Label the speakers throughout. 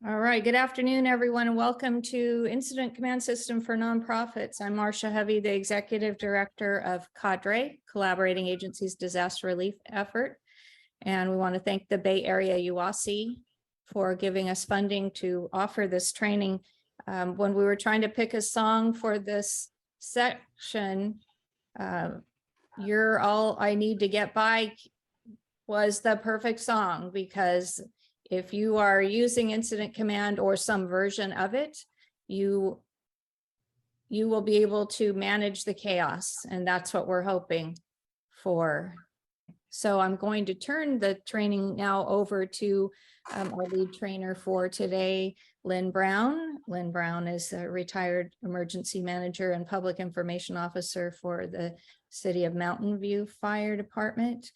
Speaker 1: All right, good afternoon, everyone, and welcome to Incident Command System for Nonprofits. I'm Marcia Hovey, the Executive Director of CADRE, Collaborating Agencies Disaster Relief Effort. And we want to thank the Bay Area UASI for giving us funding to offer this training. When we were trying to pick a song for this section, You're All I Need to Get By was the perfect song, because if you are using Incident Command or some version of it, you will be able to manage the chaos, and that's what we're hoping for. So I'm going to turn the training now over to our lead trainer for today, Lynn Brown. Lynn Brown is a retired emergency manager and public information officer for the City of Mountain View Fire Department.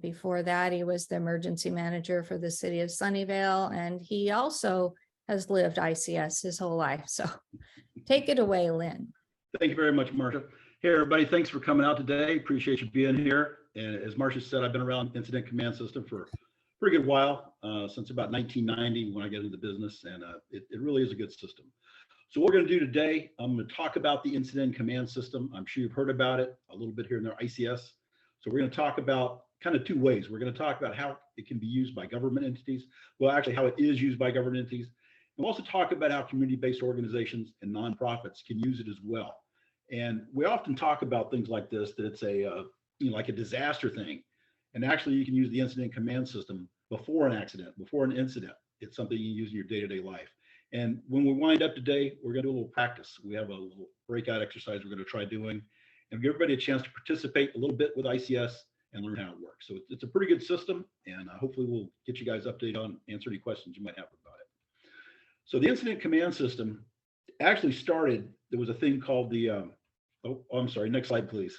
Speaker 1: Before that, he was the emergency manager for the City of Sunnyvale, and he also has lived ICS his whole life. So take it away, Lynn.
Speaker 2: Thank you very much, Marcia. Hey, everybody, thanks for coming out today. Appreciate you being here. And as Marcia said, I've been around Incident Command System for a pretty good while, since about 1990 when I got into the business, and it really is a good system. So what we're going to do today, I'm going to talk about the Incident Command System. I'm sure you've heard about it a little bit here in their ICS. So we're going to talk about kind of two ways. We're going to talk about how it can be used by government entities. Well, actually how it is used by government entities. And we'll also talk about how community-based organizations and nonprofits can use it as well. And we often talk about things like this, that it's a, like a disaster thing. And actually you can use the Incident Command System before an accident, before an incident. It's something you use in your day-to-day life. And when we wind up today, we're going to do a little practice. We have a little breakout exercise we're going to try doing and give everybody a chance to participate a little bit with ICS and learn how it works. So it's a pretty good system, and hopefully we'll get you guys updated on, answer any questions you might have about it. So the Incident Command System actually started, there was a thing called the, I'm sorry, next slide, please.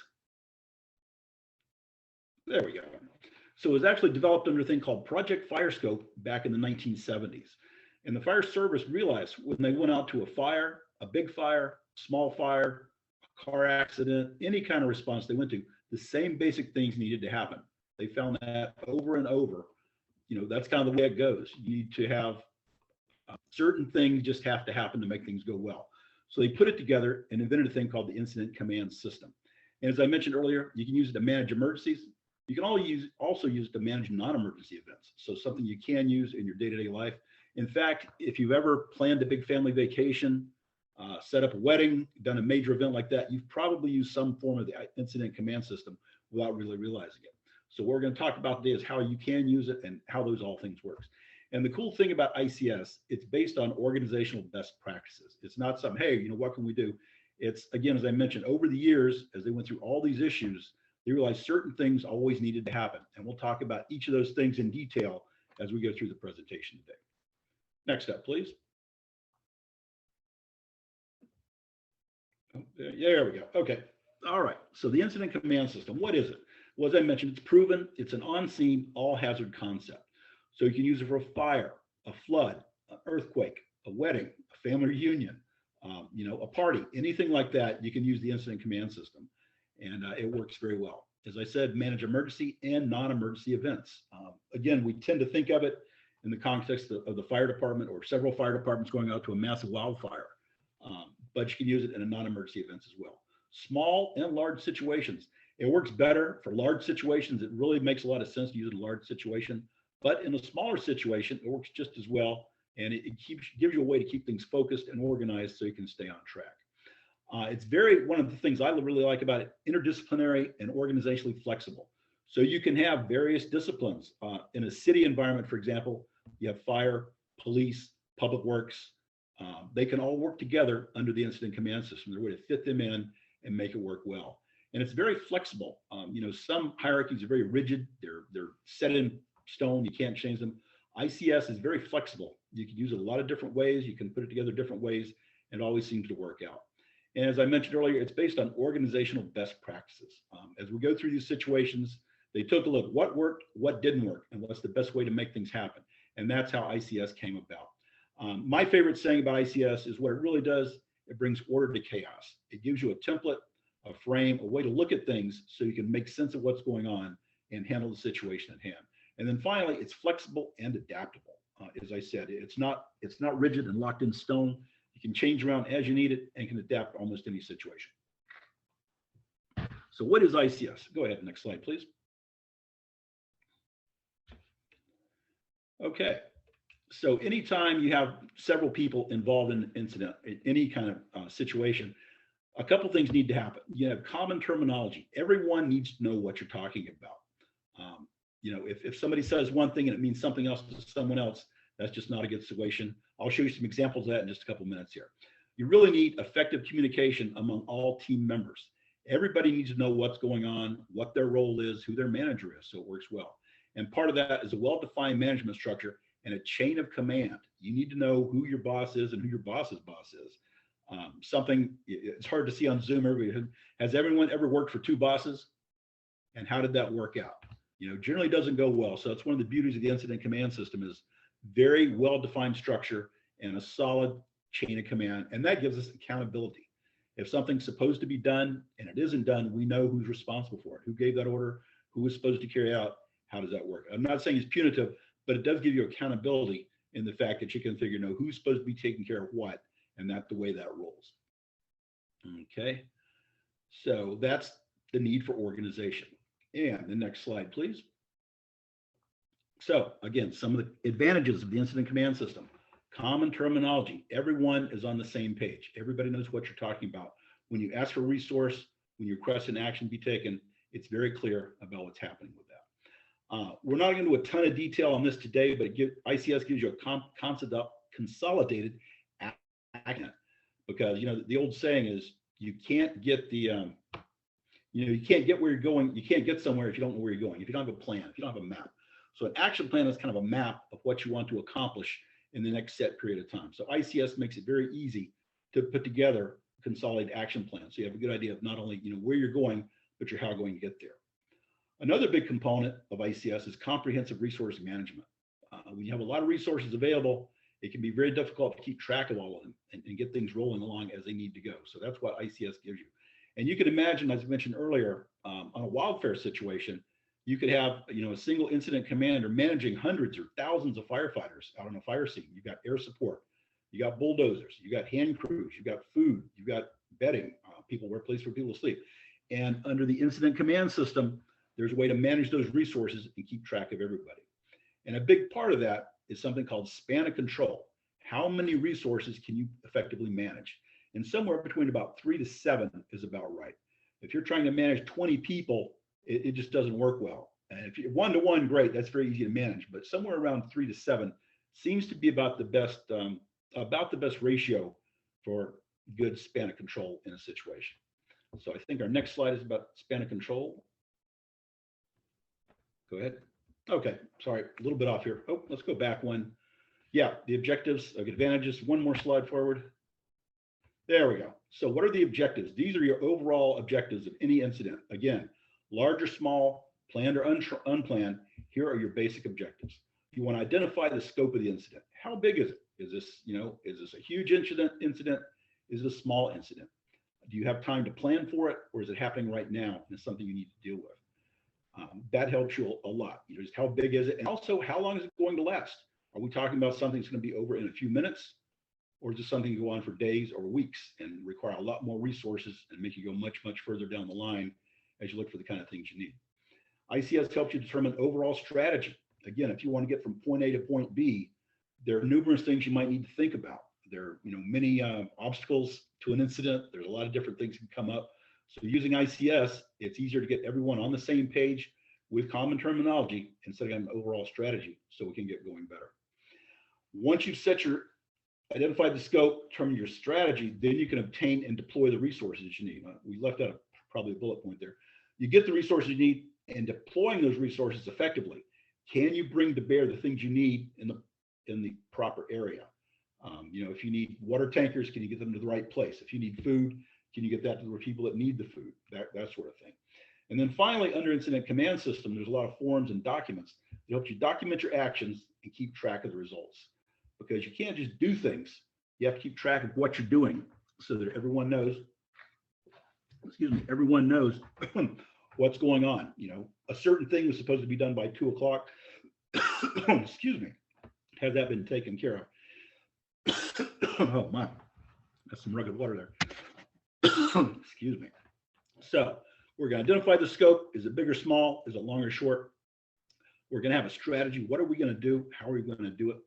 Speaker 2: There we go. So it was actually developed under a thing called Project Firescope back in the 1970s. And the fire service realized when they went out to a fire, a big fire, small fire, a car accident, any kind of response they went to, the same basic things needed to happen. They found that over and over. That's kind of the way it goes. You need to have certain things just have to happen to make things go well. So they put it together and invented a thing called the Incident Command System. And as I mentioned earlier, you can use it to manage emergencies. You can also use it to manage non-emergency events. So something you can use in your day-to-day life. In fact, if you've ever planned a big family vacation, set up a wedding, done a major event like that, you've probably used some form of the Incident Command System without really realizing it. So what we're going to talk about today is how you can use it and how those all things works. And the cool thing about ICS, it's based on organizational best practices. It's not some, hey, what can we do? It's, again, as I mentioned, over the years, as they went through all these issues, they realized certain things always needed to happen. And we'll talk about each of those things in detail as we go through the presentation today. Next up, please. There we go. Okay. All right. So the Incident Command System, what is it? Well, as I mentioned, it's proven. It's an on-scene, all-hazard concept. So you can use it for a fire, a flood, an earthquake, a wedding, a family reunion, a party, anything like that. You can use the Incident Command System, and it works very well. As I said, manage emergency and non-emergency events. Again, we tend to think of it in the context of the fire department or several fire departments going out to a massive wildfire. But you can use it in a non-emergency events as well. Small and large situations. It works better for large situations. It really makes a lot of sense to use it in a large situation. But in a smaller situation, it works just as well. And it gives you a way to keep things focused and organized so you can stay on track. It's one of the things I really like about it, interdisciplinary and organizationally flexible. So you can have various disciplines. In a city environment, for example, you have fire, police, public works. They can all work together under the Incident Command System. There's a way to fit them in and make it work well. And it's very flexible. Some hierarchies are very rigid. They're set in stone. You can't change them. ICS is very flexible. You can use it a lot of different ways. You can put it together different ways, and it always seems to work out. And as I mentioned earlier, it's based on organizational best practices. As we go through these situations, they took a look, what worked, what didn't work, and what's the best way to make things happen. And that's how ICS came about. My favorite saying about ICS is what it really does, it brings order to chaos. It gives you a template, a frame, a way to look at things so you can make sense of what's going on and handle the situation at hand. And then finally, it's flexible and adaptable. As I said, it's not rigid and locked in stone. You can change around as you need it and can adapt to almost any situation. So what is ICS? Go ahead, next slide, please. Okay, so anytime you have several people involved in an incident, in any kind of situation, a couple things need to happen. You have common terminology. Everyone needs to know what you're talking about. If somebody says one thing and it means something else to someone else, that's just not a good situation. I'll show you some examples of that in just a couple minutes here. You really need effective communication among all team members. Everybody needs to know what's going on, what their role is, who their manager is, so it works well. And part of that is a well-defined management structure and a chain of command. You need to know who your boss is and who your boss's boss is. It's hard to see on Zoom. Has everyone ever worked for two bosses? And how did that work out? Generally doesn't go well. So that's one of the beauties of the incident command system is very well-defined structure and a solid chain of command. And that gives us accountability. If something's supposed to be done and it isn't done, we know who's responsible for it, who gave that order, who was supposed to carry out. How does that work? I'm not saying it's punitive, but it does give you accountability in the fact that you can figure, who's supposed to be taking care of what, and that's the way that rolls. Okay, so that's the need for organization. And the next slide, please. So again, some of the advantages of the incident command system. Common terminology. Everyone is on the same page. Everybody knows what you're talking about. When you ask for a resource, when you request an action be taken, it's very clear about what's happening with that. We're not going to do a ton of detail on this today, but ICS gives you a consolidated action, because the old saying is you can't get the you can't get where you're going. You can't get somewhere if you don't know where you're going. If you don't have a plan, if you don't have a map. So an action plan is kind of a map of what you want to accomplish in the next set period of time. So ICS makes it very easy to put together a consolidated action plan. So you have a good idea of not only where you're going, but how you're going to get there. Another big component of ICS is comprehensive resource management. When you have a lot of resources available, it can be very difficult to keep track of all of them and get things rolling along as they need to go. So that's what ICS gives you. And you could imagine, as I mentioned earlier, on a wildfire situation, you could have a single incident commander managing hundreds or thousands of firefighters out on a fire scene. You've got air support, you got bulldozers, you got hand crews, you got food, you got bedding, people where place for people to sleep. And under the incident command system, there's a way to manage those resources and keep track of everybody. And a big part of that is something called span of control. How many resources can you effectively manage? And somewhere between about 3 to 7 is about right. If you're trying to manage 20 people, it just doesn't work well. And if you're 1-to-1, great, that's very easy to manage. But somewhere around 3 to 7 seems to be about the best ratio for good span of control in a situation. So I think our next slide is about span of control. Go ahead. Okay, sorry, a little bit off here. Oh, let's go back one. Yeah, the objectives, advantages. One more slide forward. There we go. So what are the objectives? These are your overall objectives of any incident. Again, large or small, planned or unplanned, here are your basic objectives. You want to identify the scope of the incident. How big is it? Is this a huge incident? Is it a small incident? Do you have time to plan for it, or is it happening right now and it's something you need to deal with? That helps you a lot. Just how big is it? And also, how long is it going to last? Are we talking about something that's going to be over in a few minutes? Or is it something that go on for days or weeks and require a lot more resources and make you go much, much further down the line as you look for the kind of things you need? ICS helps you determine overall strategy. Again, if you want to get from point A to point B, there are numerous things you might need to think about. There are many obstacles to an incident. There's a lot of different things that can come up. So using ICS, it's easier to get everyone on the same page with common terminology and setting an overall strategy so we can get going better. Once you've identified the scope, determined your strategy, then you can obtain and deploy the resources you need. We left out probably a bullet point there. You get the resources you need, and deploying those resources effectively. Can you bring to bear the things you need in the proper area? If you need water tankers, can you get them to the right place? If you need food, can you get that to the people that need the food? That sort of thing. And then finally, under incident command system, there's a lot of forms and documents that help you document your actions and keep track of the results. Because you can't just do things. You have to keep track of what you're doing so that everyone knows, what's going on. A certain thing was supposed to be done by 2 o'clock. Excuse me. Has that been taken care of? Oh my, that's some rugged water there. Excuse me. So we're going to identify the scope. Is it big or small? Is it long or short? We're going to have a strategy. What are we going to do? How are we going to do it?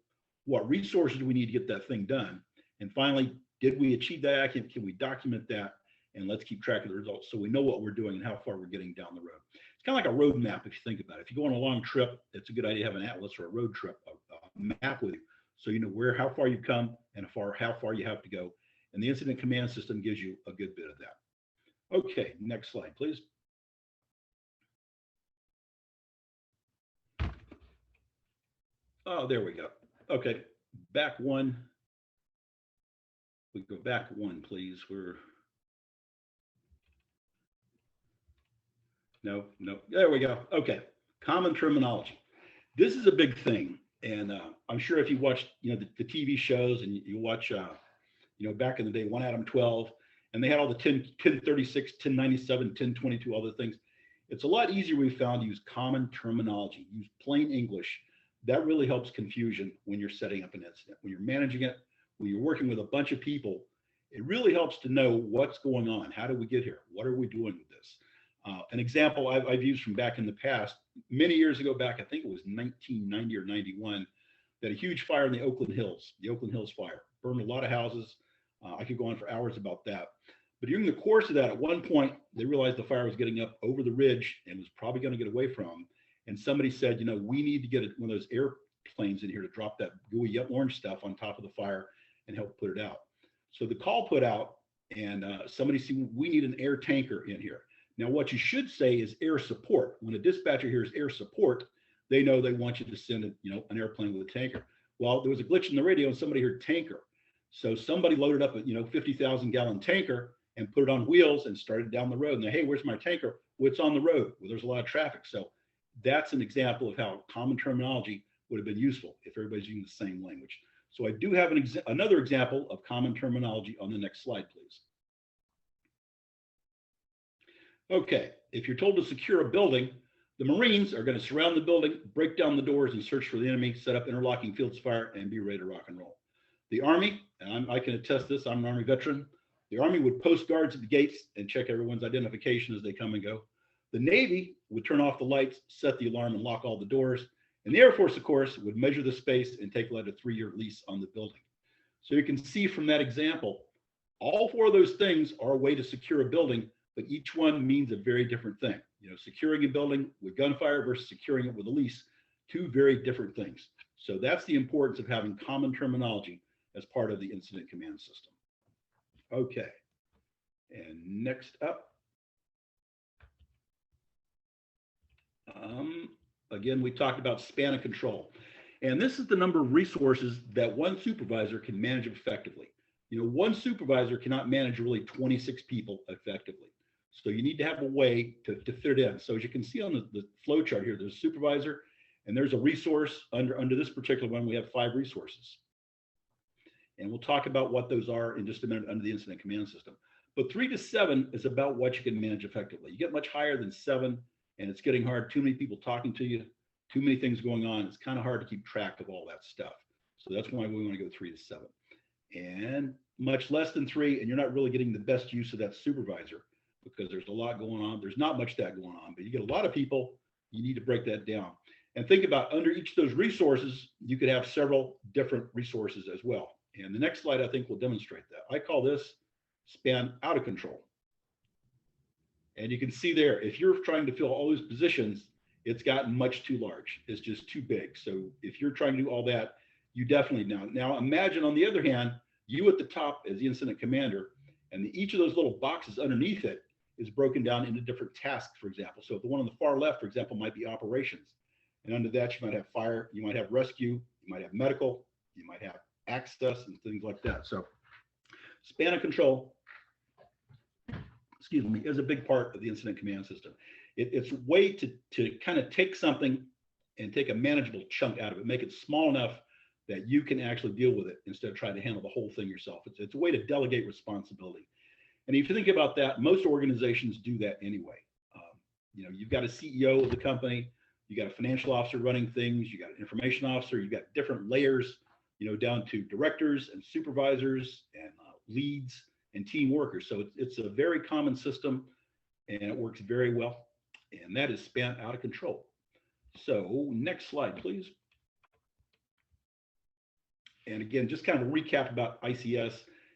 Speaker 2: What resources do we need to get that thing done? And finally, did we achieve that? Can we document that? And let's keep track of the results so we know what we're doing and how far we're getting down the road. It's kind of like a road map if you think about it. If you go on a long trip, it's a good idea to have an atlas or a road trip, a map with you, so you know how far you've come and how far you have to go. And the incident command system gives you a good bit of that. Okay, next slide, please. Oh, there we go. Okay, back one. We go back one, please. No, there we go. Okay, common terminology. This is a big thing. And I'm sure if you watch, the TV shows and you watch, back in the day, 1 Adam 12, and they had all the 1036, 1097, 1022, all the things. It's a lot easier, we found, to use common terminology, use plain English. That really helps confusion when you're setting up an incident. When you're managing it, when you're working with a bunch of people, it really helps to know what's going on. How did we get here? What are we doing with this? An example I've used from back in the past, many years ago back, I think it was 1990 or 91, that a huge fire in the Oakland Hills fire, burned a lot of houses. I could go on for hours about that. But during the course of that, at one point, they realized the fire was getting up over the ridge and was probably going to get away from them. And somebody said, we need to get one of those airplanes in here to drop that gooey orange stuff on top of the fire and help put it out. So the call put out, and somebody said, we need an air tanker in here. Now, what you should say is air support. When a dispatcher hears air support, they know they want you to send an airplane with a tanker. Well, there was a glitch in the radio and somebody heard tanker. So somebody loaded up a 50,000 gallon tanker and put it on wheels and started down the road. And they, hey, where's my tanker? Well, it's on the road. Well, there's a lot of traffic. So that's an example of how common terminology would have been useful if everybody's using the same language. So I do have another example of common terminology on the next slide, please. Okay, if you're told to secure a building, the Marines are going to surround the building, break down the doors and search for the enemy, set up interlocking fields of fire, and be ready to rock and roll. The Army, and I can attest this, I'm an Army veteran, the Army would post guards at the gates and check everyone's identification as they come and go. The Navy would turn off the lights, set the alarm, and lock all the doors. And the Air Force, of course, would measure the space and take a 3-year lease on the building. So you can see from that example, all 4 of those things are a way to secure a building, but each one means a very different thing. Securing a building with gunfire versus securing it with a lease, 2 very different things. So that's the importance of having common terminology as part of the incident command system. Okay, and next up. Again, we talked about span of control. And this is the number of resources that one supervisor can manage effectively. One supervisor cannot manage really 26 people effectively. So you need to have a way to fit it in. So as you can see on the flow chart here, there's a supervisor and there's a resource. Under this particular one, we have 5 resources. And we'll talk about what those are in just a minute under the incident command system. But 3 to 7 is about what you can manage effectively. You get much higher than 7 and it's getting hard. Too many people talking to you, too many things going on. It's kind of hard to keep track of all that stuff. So that's why we want to go 3 to 7. And much less than 3, and you're not really getting the best use of that supervisor because there's a lot going on. There's not much that going on, but you get a lot of people, you need to break that down. And think about under each of those resources, you could have several different resources as well. And the next slide, I think, will demonstrate that. I call this span out of control. And you can see there, if you're trying to fill all those positions, it's gotten much too large. It's just too big. So if you're trying to do all that, you definitely now imagine on the other hand, you at the top as the incident commander, and each of those little boxes underneath it is broken down into different tasks, for example. So the one on the far left, for example, might be operations. And under that, you might have fire, you might have rescue, you might have medical, you might have access and things like that. So span of control, excuse me, is a big part of the incident command system. It's a way to kind of take something and take a manageable chunk out of it, make it small enough that you can actually deal with it instead of trying to handle the whole thing yourself. It's a way to delegate responsibility. And if you think about that, most organizations do that anyway. You've got a CEO of the company, You got a financial officer running things, you got an information officer, you got different layers, down to directors and supervisors and leads and team workers. So it's a very common system and it works very well. And that is spent out of control. So next slide, please. And again, just kind of a recap about ICS.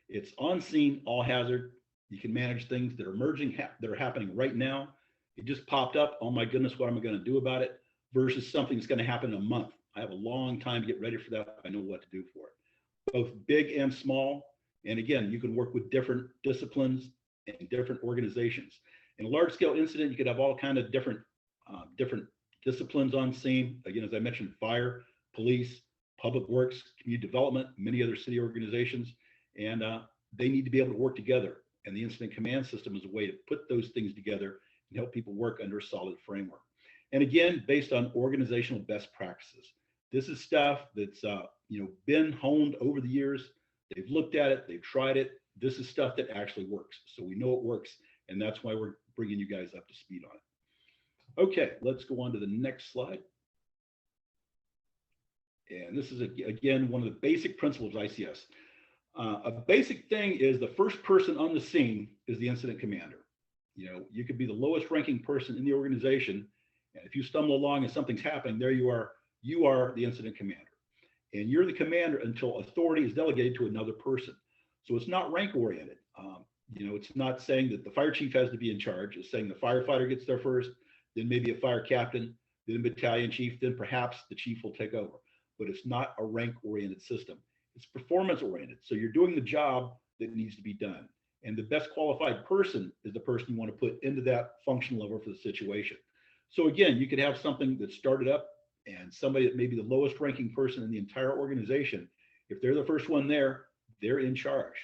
Speaker 2: It's on scene, all hazard. You can manage things that are emerging, that are happening right now. It just popped up. Oh my goodness, what am I going to do about it? Versus something that's going to happen in a month. I have a long time to get ready for that. I know what to do for it. Both big and small. And again, you can work with different disciplines and different organizations. In a large scale incident, you could have all kind of different disciplines on scene. Again, as I mentioned, fire, police, public works, community development, many other city organizations, and they need to be able to work together. And the incident command system is a way to put those things together and help people work under a solid framework. And again, based on organizational best practices. This is stuff that's been honed over the years. They've looked at it, they've tried it. This is stuff that actually works. So we know it works, and that's why we're bringing you guys up to speed on it. Okay, let's go on to the next slide. And this is, again, one of the basic principles of ICS. A basic thing is the first person on the scene is the incident commander. You could be the lowest ranking person in the organization, and if you stumble along and something's happening, there you are the incident commander. And you're the commander until authority is delegated to another person. So it's not rank oriented. It's not saying that the fire chief has to be in charge. It's saying the firefighter gets there first, then maybe a fire captain, then a battalion chief, then perhaps the chief will take over. But it's not a rank oriented system. It's performance oriented. So you're doing the job that needs to be done. And the best qualified person is the person you want to put into that function level for the situation. So again, you could have something that started up and somebody that may be the lowest ranking person in the entire organization. If they're the first one there, they're in charge.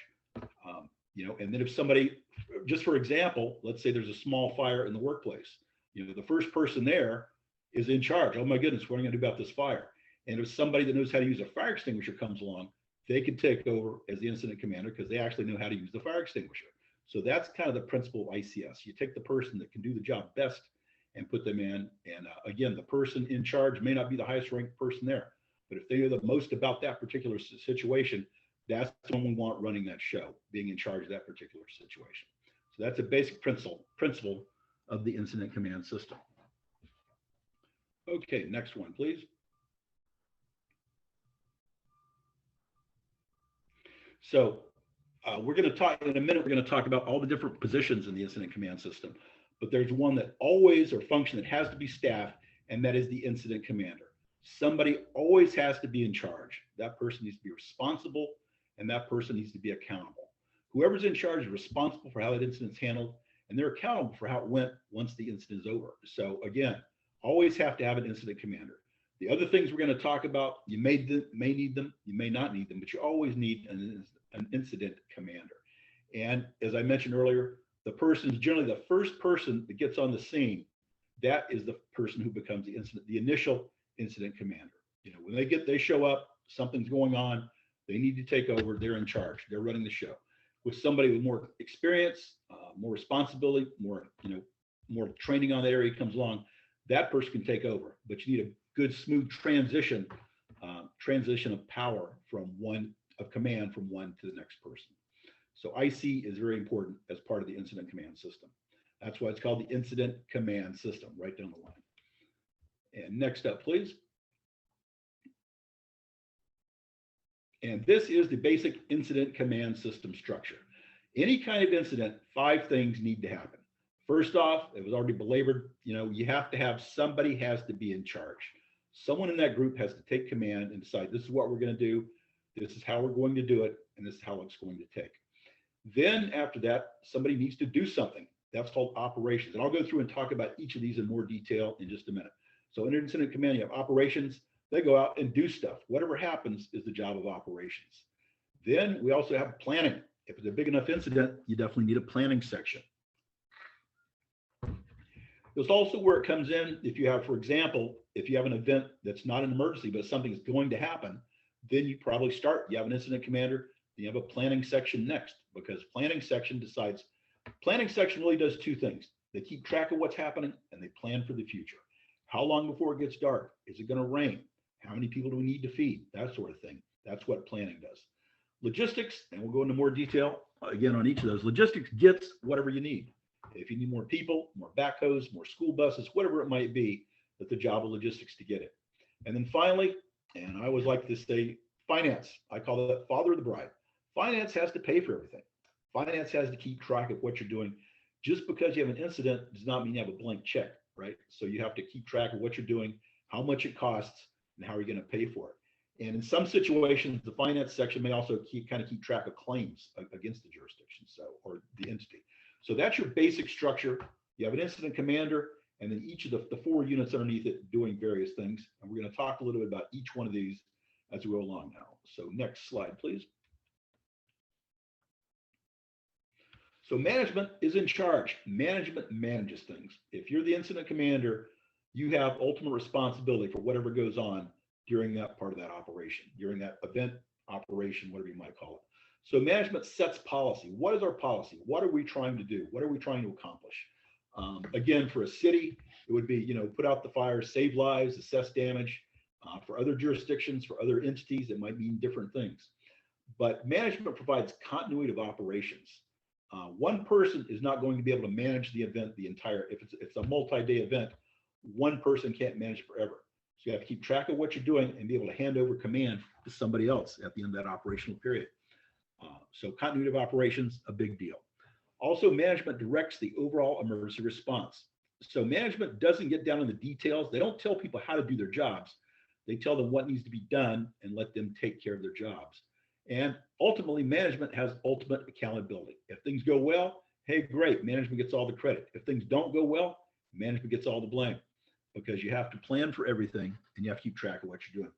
Speaker 2: And then if somebody, just for example, let's say there's a small fire in the workplace, the first person there is in charge. Oh my goodness, what am I going to do about this fire? And if somebody that knows how to use a fire extinguisher comes along, they can take over as the incident commander because they actually know how to use the fire extinguisher. So that's kind of the principle of ICS. You take the person that can do the job best and put them in. And again, the person in charge may not be the highest ranked person there, but if they know the most about that particular situation, that's the one we want running that show, being in charge of that particular situation. So that's a basic principle of the incident command system. Okay, next one, please. So we're going to talk in a minute. We're going to talk about all the different positions in the incident command system, but there's one that always or function that has to be staffed, and that is the incident commander. Somebody always has to be in charge. That person needs to be responsible, and that person needs to be accountable. Whoever's in charge is responsible for how that incident's handled, and they're accountable for how it went once the incident is over. So again, always have to have an incident commander. The other things we're going to talk about, you may need them, you may not need them, but you always need an incident commander. And as I mentioned earlier, the person is generally the first person that gets on the scene. That is the person who becomes the initial incident commander. When they show up, something's going on, they need to take over, they're in charge, they're running the show. With somebody with more experience, more responsibility, more training on that area comes along, that person can take over. But you need a good, smooth transition of power of command from one to the next person. So IC is very important as part of the incident command system. That's why it's called the incident command system, right down the line. And next up, please. And this is the basic incident command system structure. Any kind of incident, 5 things need to happen. First off, it was already belabored, you have to have somebody has to be in charge. Someone in that group has to take command and decide this is what we're going to do, this is how we're going to do it, and this is how it's going to take. Then after that, somebody needs to do something. That's called operations. And I'll go through and talk about each of these in more detail in just a minute. So in incident command, you have operations. They go out and do stuff. Whatever happens is the job of operations. Then we also have planning. If it's a big enough incident, you definitely need a planning section. There's also where it comes in. If you have, for example, if you have an event that's not an emergency, but something is going to happen, then you probably you have an incident commander, then you have a planning section next, because planning section really does 2 things. They keep track of what's happening and they plan for the future. How long before it gets dark? Is it going to rain? How many people do we need to feed? That sort of thing. That's what planning does. Logistics, and we'll go into more detail again on each of those. Logistics gets whatever you need. If you need more people, more backhoes, more school buses, whatever it might be, that's the job of logistics to get it. And then finally, and I always like to say finance, I call that father of the bride. Finance has to pay for everything. Finance has to keep track of what you're doing. Just because you have an incident does not mean you have a blank check, right? So you have to keep track of what you're doing, how much it costs, and how you're going to pay for it. And in some situations, the finance section may also keep track of claims against the jurisdiction, or the entity. So that's your basic structure. You have an incident commander, and then each of the 4 units underneath it doing various things. And we're going to talk a little bit about each one of these as we go along now. So next slide, please. So management is in charge. Management manages things. If you're the incident commander, you have ultimate responsibility for whatever goes on during that part of that operation, during that event, operation, whatever you might call it. So management sets policy. What is our policy? What are we trying to do? What are we trying to accomplish? Again, for a city, it would be, put out the fire, save lives, assess damage. For other jurisdictions, for other entities, it might mean different things. But management provides continuity of operations. One person is not going to be able to manage the event if it's a multi-day event, one person can't manage forever. So you have to keep track of what you're doing and be able to hand over command to somebody else at the end of that operational period. So continuity of operations, a big deal. Also, management directs the overall emergency response. So management doesn't get down in the details. They don't tell people how to do their jobs. They tell them what needs to be done and let them take care of their jobs. And ultimately, management has ultimate accountability. If things go well, hey, great, management gets all the credit. If things don't go well, management gets all the blame, because you have to plan for everything and you have to keep track of what you're doing.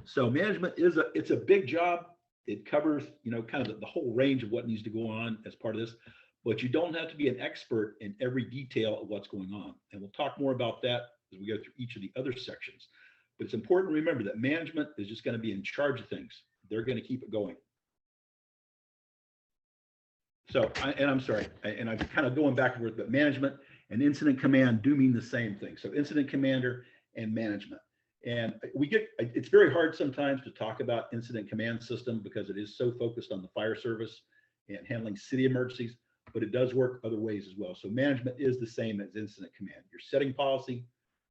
Speaker 2: So management it's a big job. It covers, kind of the whole range of what needs to go on as part of this, but you don't have to be an expert in every detail of what's going on. And we'll talk more about that as we go through each of the other sections. But it's important to remember that management is just going to be in charge of things. They're going to keep it going. So, I'm sorry, and I'm kind of going back and forth, but management and incident command do mean the same thing. So incident commander and management. And it's very hard sometimes to talk about incident command system because it is so focused on the fire service and handling city emergencies, but it does work other ways as well. So management is the same as incident command. You're setting policy,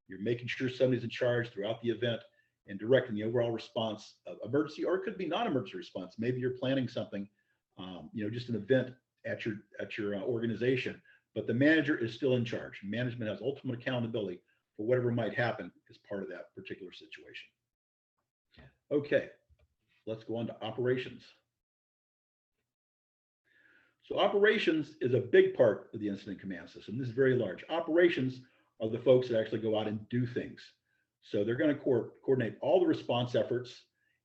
Speaker 2: you're making sure somebody's in charge throughout the event and directing the overall response of emergency, or it could be non-emergency response. Maybe you're planning something, just an event at your organization, but the manager is still in charge. Management has ultimate accountability for whatever might happen as part of that particular situation. Okay, let's go on to operations. So operations is a big part of the incident command system. This is very large. Operations are the folks that actually go out and do things. So they're going to coordinate all the response efforts,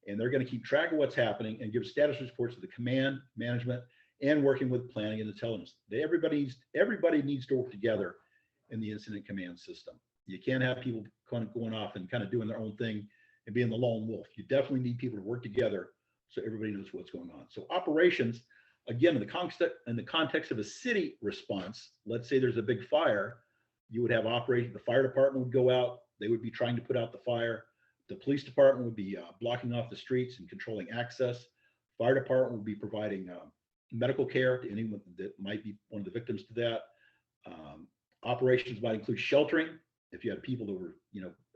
Speaker 2: and they're going to keep track of what's happening and give status reports to the command, management, and working with planning and intelligence. Everybody needs to work together in the incident command system. You can't have people kind of going off and kind of doing their own thing and being the lone wolf. You definitely need people to work together so everybody knows what's going on. So operations, again, in the context of a city response, let's say there's a big fire, you would have operations. The fire department would go out. They would be trying to put out the fire. The police department would be blocking off the streets and controlling access. Fire department would be providing medical care to anyone that might be one of the victims to that. Operations might include sheltering. If you had people that were,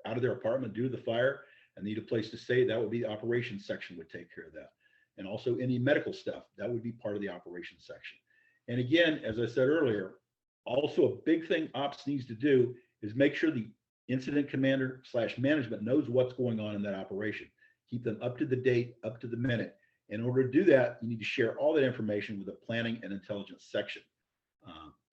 Speaker 2: out of their apartment due to the fire and need a place to stay, that would be the operations section would take care of that. And also any medical stuff, that would be part of the operations section. And again, as I said earlier, also a big thing ops needs to do is make sure the incident commander / management knows what's going on in that operation. Keep them up to the date, up to the minute. In order to do that, you need to share all that information with the planning and intelligence section.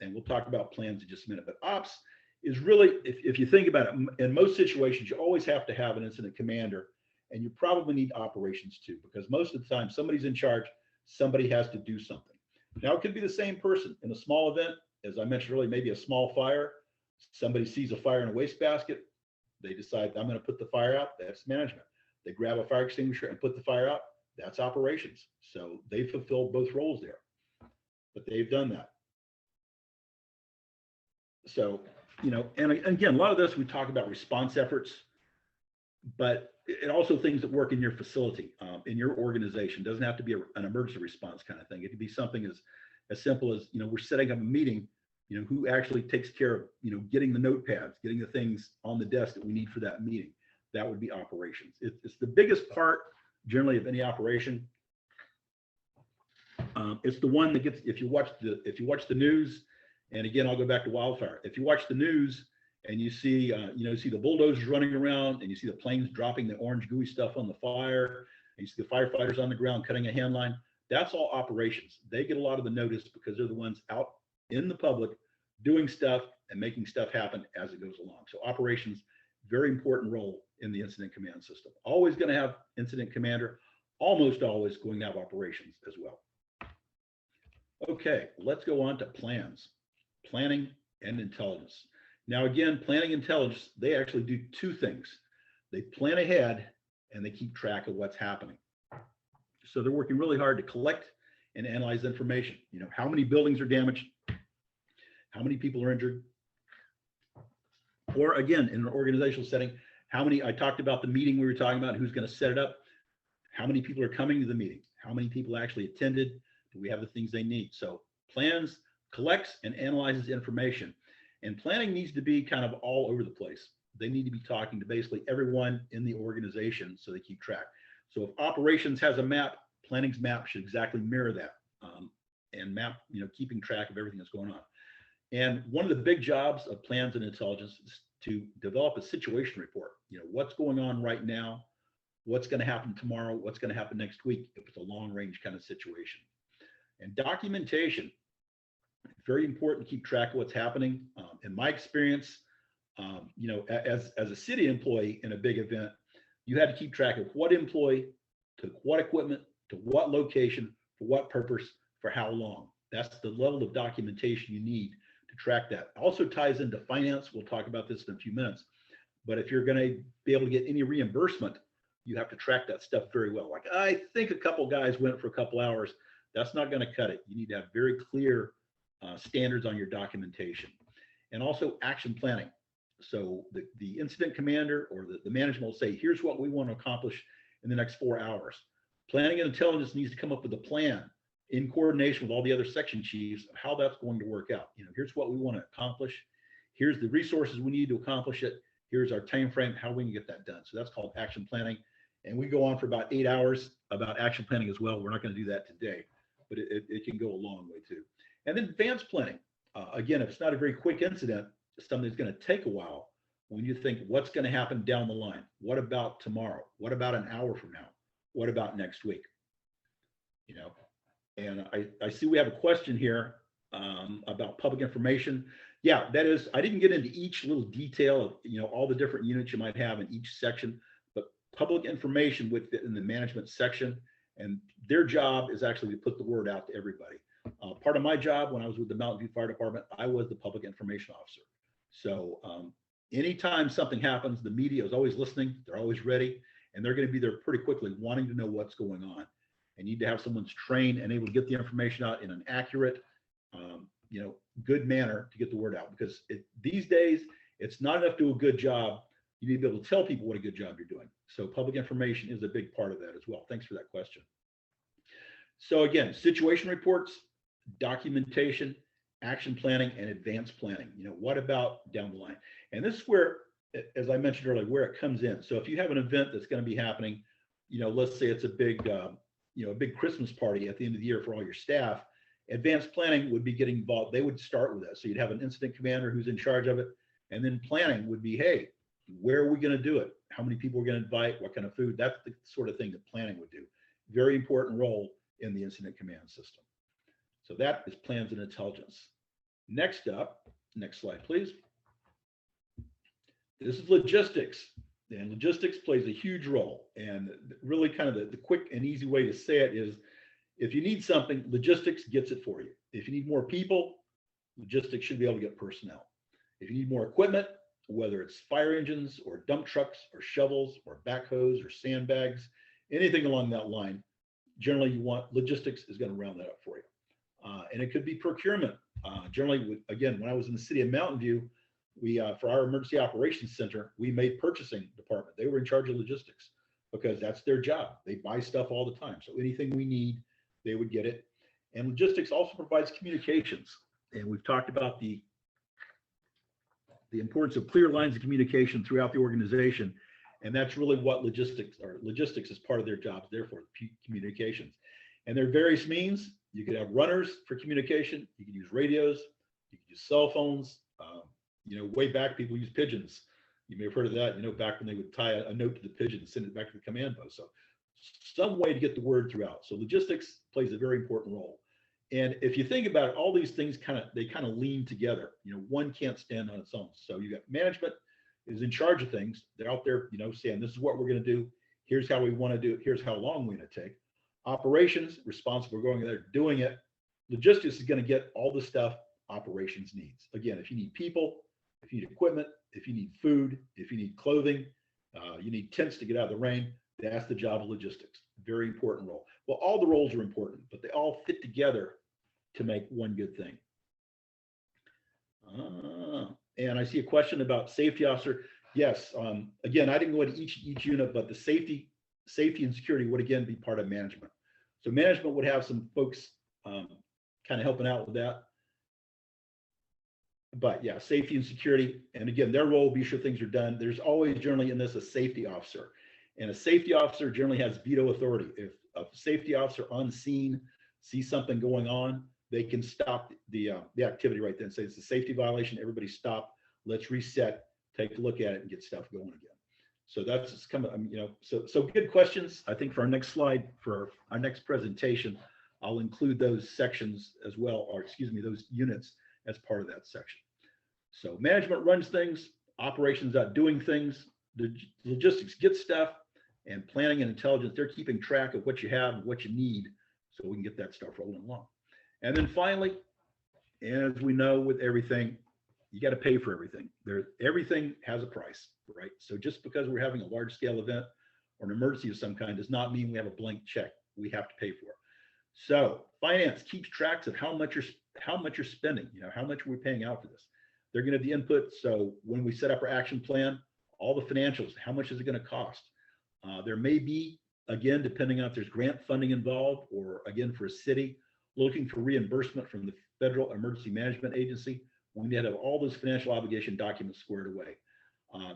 Speaker 2: And we'll talk about plans in just a minute. But ops is really, if you think about it, in most situations, you always have to have an incident commander, and you probably need operations too, because most of the time somebody's in charge, somebody has to do something. Now, it could be the same person in a small event. As I mentioned earlier, maybe a small fire, somebody sees a fire in a wastebasket, they decide, I'm going to put the fire out, that's management. They grab a fire extinguisher and put the fire out, that's operations. So they fulfill both roles there, but they've done that. So and again, a lot of this, we talk about response efforts, but it also things that work in your facility, in your organization. Doesn't have to be an emergency response kind of thing. It could be something as simple as, we're setting up a meeting, who actually takes care of, getting the notepads, getting the things on the desk that we need for that meeting. That would be operations. It's the biggest part generally of any operation. It's the one that gets, if you watch the news, and again, I'll go back to wildfire. If you watch the news and you see, see the bulldozers running around, and you see the planes dropping the orange gooey stuff on the fire, and you see the firefighters on the ground cutting a hand line, that's all operations. They get a lot of the notice because they're the ones out in the public doing stuff and making stuff happen as it goes along. So operations, very important role in the incident command system. Always going to have incident commander, almost always going to have operations as well. Okay, let's go on to plans, planning and intelligence. Now, again, planning intelligence, they actually do two things. They plan ahead and they keep track of what's happening. So they're working really hard to collect and analyze information. How many buildings are damaged? How many people are injured? Or again, in an organizational setting, I talked about the meeting we were talking about, who's going to set it up. How many people are coming to the meeting? How many people actually attended? Do we have the things they need? So plans, collects and analyzes information. And planning needs to be kind of all over the place. They need to be talking to basically everyone in the organization so they keep track. So if operations has a map, planning's map should exactly mirror that, and map, keeping track of everything that's going on. And one of the big jobs of plans and intelligence is to develop a situation report. What's going on right now, what's going to happen tomorrow, what's going to happen next week if it's a long range kind of situation. And documentation, very important to keep track of what's happening. In my experience, as a city employee in a big event, you had to keep track of what employee took what equipment to what location for what purpose for how long. That's the level of documentation you need to track that. Also ties into finance. We'll talk about this in a few minutes. But if you're going to be able to get any reimbursement, you have to track that stuff very well. Like, I think a couple guys went for a couple hours. That's not going to cut it. You need to have very clear standards on your documentation. And also action planning. So the incident commander or the management will say, here's what we want to accomplish in the next 4 hours. Planning and intelligence needs to come up with a plan in coordination with all the other section chiefs of how that's going to work out. Here's what we want to accomplish. Here's the resources we need to accomplish it. Here's our time frame, how we can get that done. So that's called action planning. And we go on for about 8 hours about action planning as well. We're not going to do that today, but it can go a long way too. And then advanced planning. Again, if it's not a very quick incident, it's something that's going to take a while. When you think what's going to happen down the line, what about tomorrow? What about an hour from now? What about next week? And I see we have a question here about public information. Yeah, that is, I didn't get into each little detail of, all the different units you might have in each section, but public information within the management section, and their job is actually to put the word out to everybody. Part of my job when I was with the Mountain View Fire Department, I was the public information officer. So anytime something happens, the media is always listening, they're always ready, and they're going to be there pretty quickly wanting to know what's going on. And you need to have someone's trained and able to get the information out in an accurate, good manner to get the word out. Because these days, it's not enough to do a good job. You need to be able to tell people what a good job you're doing. So public information is a big part of that as well. Thanks for that question. So again, situation reports, documentation, action planning, and advanced planning. What about down the line? And this is where, as I mentioned earlier, where it comes in. So if you have an event that's going to be happening, let's say it's a big, a big Christmas party at the end of the year for all your staff, advanced planning would be getting involved. They would start with that. So you'd have an incident commander who's in charge of it. And then planning would be, hey, where are we going to do it? How many people we're going to invite? What kind of food? That's the sort of thing that planning would do. Very important role in the incident command system. So that is plans and intelligence. Next up, next slide, please. This is logistics. And logistics plays a huge role. And really kind of the quick and easy way to say it is, if you need something, logistics gets it for you. If you need more people, logistics should be able to get personnel. If you need more equipment, whether it's fire engines or dump trucks or shovels or backhoes or sandbags, anything along that line, generally you want logistics is going to round that up for you. And it could be procurement. Generally, again, when I was in the city of Mountain View, We, for our emergency operations center, we made purchasing department. They were in charge of logistics because that's their job. They buy stuff all the time. So anything we need, they would get it. And logistics also provides communications. And we've talked about the importance of clear lines of communication throughout the organization. And that's really what logistics is part of their jobs, therefore communications. And there are various means. You could have runners for communication. You could use radios. You could use cell phones. Way back, people used pigeons. You may have heard of that, back when they would tie a note to the pigeon and send it back to the command post. So some way to get the word throughout. So logistics plays a very important role. And if you think about it, all these things kind of lean together. One can't stand on its own. So you got management is in charge of things. They're out there, saying this is what we're going to do. Here's how we want to do it. Here's how long we're going to take. Operations responsible for going there, doing it. Logistics is going to get all the stuff operations needs. Again, if you need people, if you need equipment, if you need food, if you need clothing, you need tents to get out of the rain, that's the job of logistics. Very important role. Well, all the roles are important, but they all fit together to make one good thing. And I see a question about safety officer. Yes, again, I didn't go into each unit, but the safety and security would again be part of management. So management would have some folks kind of helping out with that. But yeah, safety and security, and again, their role will be sure things are done. There's always generally in this a safety officer, and a safety officer generally has veto authority. If a safety officer on scene sees something going on, they can stop the activity right then. Say it's a safety violation. Everybody stop. Let's reset. Take a look at it and get stuff going again. So that's coming. So good questions. I think for our next slide, for our next presentation, I'll include those sections as well, or excuse me, those units as part of that section. So management runs things, operations out doing things, the logistics get stuff, and planning and intelligence, they're keeping track of what you have and what you need so we can get that stuff rolling along. And then finally, as we know with everything, you got to pay for everything. Everything has a price, right? So just because we're having a large scale event or an emergency of some kind does not mean we have a blank check. We have to pay for it. So finance keeps tracks of how much you're spending, how much are we paying out for this? They're going to have the input. So when we set up our action plan, all the financials, how much is it going to cost? There may be, again, depending on if there's grant funding involved, or again, for a city looking for reimbursement from the Federal Emergency Management Agency, we need to have all those financial obligation documents squared away.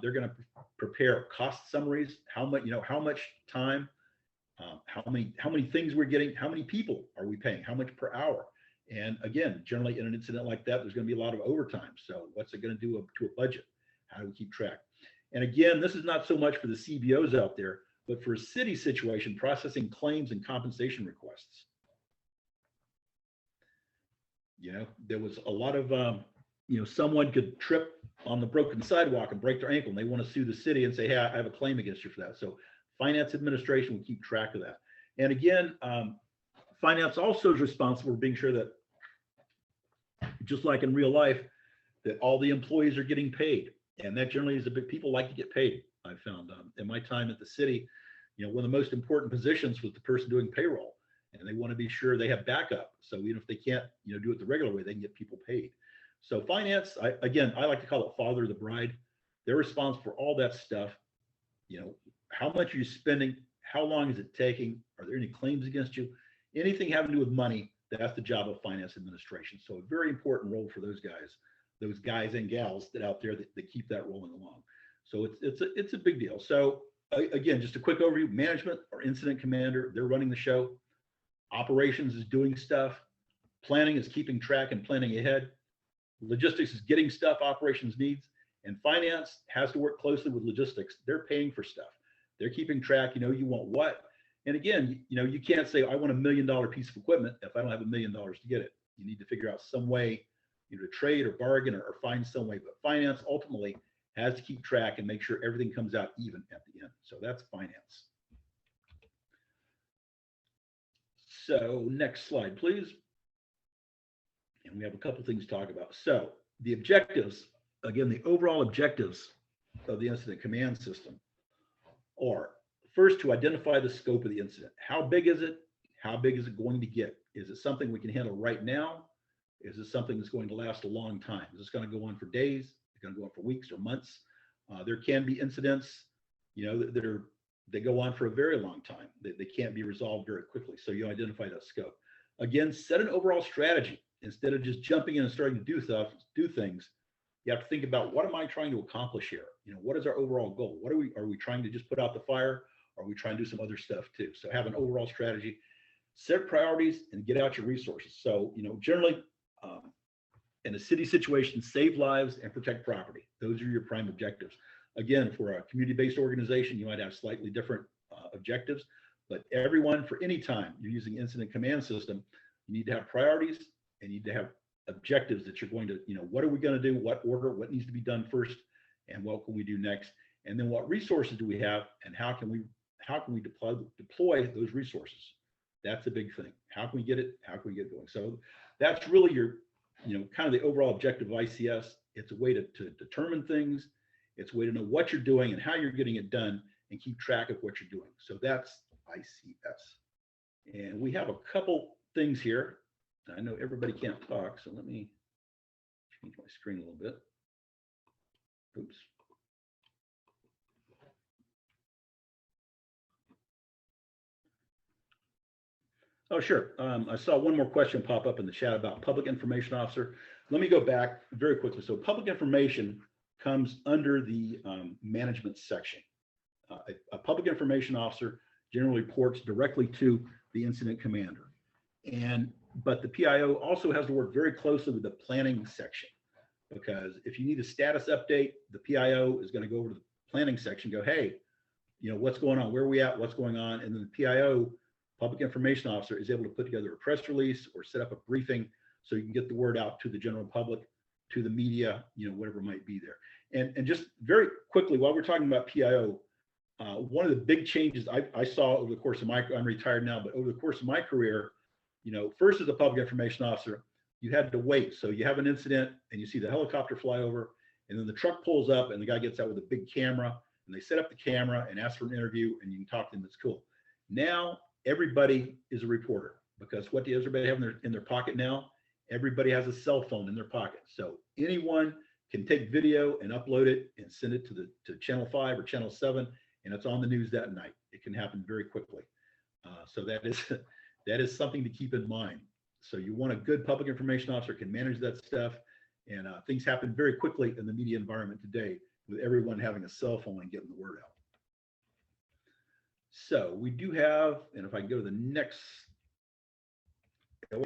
Speaker 2: They're going to prepare cost summaries, how much time, how many things we're getting, how many people are we paying, how much per hour. And again, generally in an incident like that, there's going to be a lot of overtime. So what's it going to do to a budget? How do we keep track? And again, this is not so much for the CBOs out there, but for a city situation, processing claims and compensation requests. There was a lot of, someone could trip on the broken sidewalk and break their ankle, and they want to sue the city and say, hey, I have a claim against you for that. So finance administration will keep track of that. And again, finance also is responsible for being sure that, just like in real life, that all the employees are getting paid. And that generally is people like to get paid. I found in my time at the city, one of the most important positions was the person doing payroll, and they want to be sure they have backup. So even if they can't, do it the regular way, they can get people paid. So finance, I like to call it father of the bride. They're responsible for all that stuff. How much are you spending? How long is it taking? Are there any claims against you? Anything having to do with money, that's the job of finance administration. So a very important role for those guys and gals that out there that keep that rolling along. So it's a big deal. So again, just a quick overview: management or incident commander, they're running the show. Operations is doing stuff. Planning is keeping track and planning ahead. Logistics is getting stuff operations needs, and finance has to work closely with logistics. They're paying for stuff. They're keeping track. You want what. And again, you can't say, I want $1 million piece of equipment if I don't have $1 million to get it. You need to figure out some way, to trade or bargain or find some way. But finance ultimately has to keep track and make sure everything comes out even at the end. So that's finance. So next slide, please. And we have a couple things to talk about. So the objectives, again, the overall objectives of the incident command system are: first, to identify the scope of the incident. How big is it? How big is it going to get? Is it something we can handle right now? Is it something that's going to last a long time? Is this going to go on for days? going to go on for weeks or months. There can be incidents, that go on for a very long time. They can't be resolved very quickly. So you identify that scope. Again, set an overall strategy instead of just jumping in and starting to do things. You have to think about, what am I trying to accomplish here? What is our overall goal? Are we trying to just put out the fire? Or are we trying to do some other stuff too? So have an overall strategy, set priorities, and get out your resources. So, generally, in a city situation, save lives and protect property. Those are your prime objectives. Again, for a community-based organization, you might have slightly different objectives, but everyone, for any time you're using incident command system, you need to have priorities and you need to have objectives that you're going to, what are we going to do? What order? What needs to be done first? And what can we do next? And then what resources do we have? And how can we deploy those resources? That's a big thing. How can we get it? How can we get it going? So that's really your, kind of the overall objective of ICS. It's a way to determine things. It's a way to know what you're doing and how you're getting it done and keep track of what you're doing. So that's ICS. And we have a couple things here. I know everybody can't talk, so let me change my screen a little bit. Oops. Oh, sure. I saw one more question pop up in the chat about public information officer. Let me go back very quickly. So public information comes under the management section. A public information officer generally reports directly to the incident commander. But the PIO also has to work very closely with the planning section, because if you need a status update, the PIO is going to go over to the planning section, go, hey, what's going on? Where are we at? What's going on? And then the PIO, public information officer, is able to put together a press release or set up a briefing so you can get the word out to the general public, to the media, whatever might be there. And just very quickly, while we're talking about PIO, one of the big changes I saw over the course of I'm retired now, but over the course of my career, first as a public information officer, you had to wait. So you have an incident and you see the helicopter fly over, and then the truck pulls up and the guy gets out with a big camera, and they set up the camera and ask for an interview, and you can talk to them. It's cool. Now everybody is a reporter, because what does everybody have in their pocket now? Everybody has a cell phone in their pocket. So anyone can take video and upload it and send it to Channel 5 or Channel 7, and it's on the news that night. It can happen very quickly. So that is something to keep in mind. So you want a good public information officer can manage that stuff, and things happen very quickly in the media environment today with everyone having a cell phone and getting the word out. So we do have, and if I can go to the next,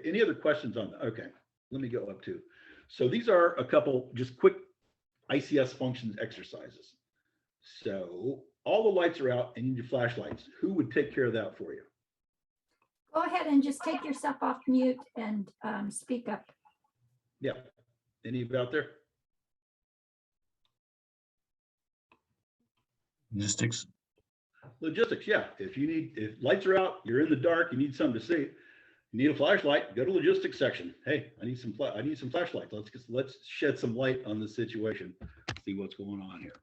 Speaker 2: any other questions on that? Okay, let me go up to. So these are a couple just quick ICS functions exercises. So all the lights are out and you need your flashlights. Who would take care of that for you?
Speaker 3: Go ahead and just take yourself off mute and speak up.
Speaker 2: Yeah. Any of you out there?
Speaker 4: Logistics.
Speaker 2: Logistics, yeah. If lights are out, you're in the dark, you need something to see, you need a flashlight, go to logistics section. Hey, I need some flashlights. Let's shed some light on the situation, see what's going on here.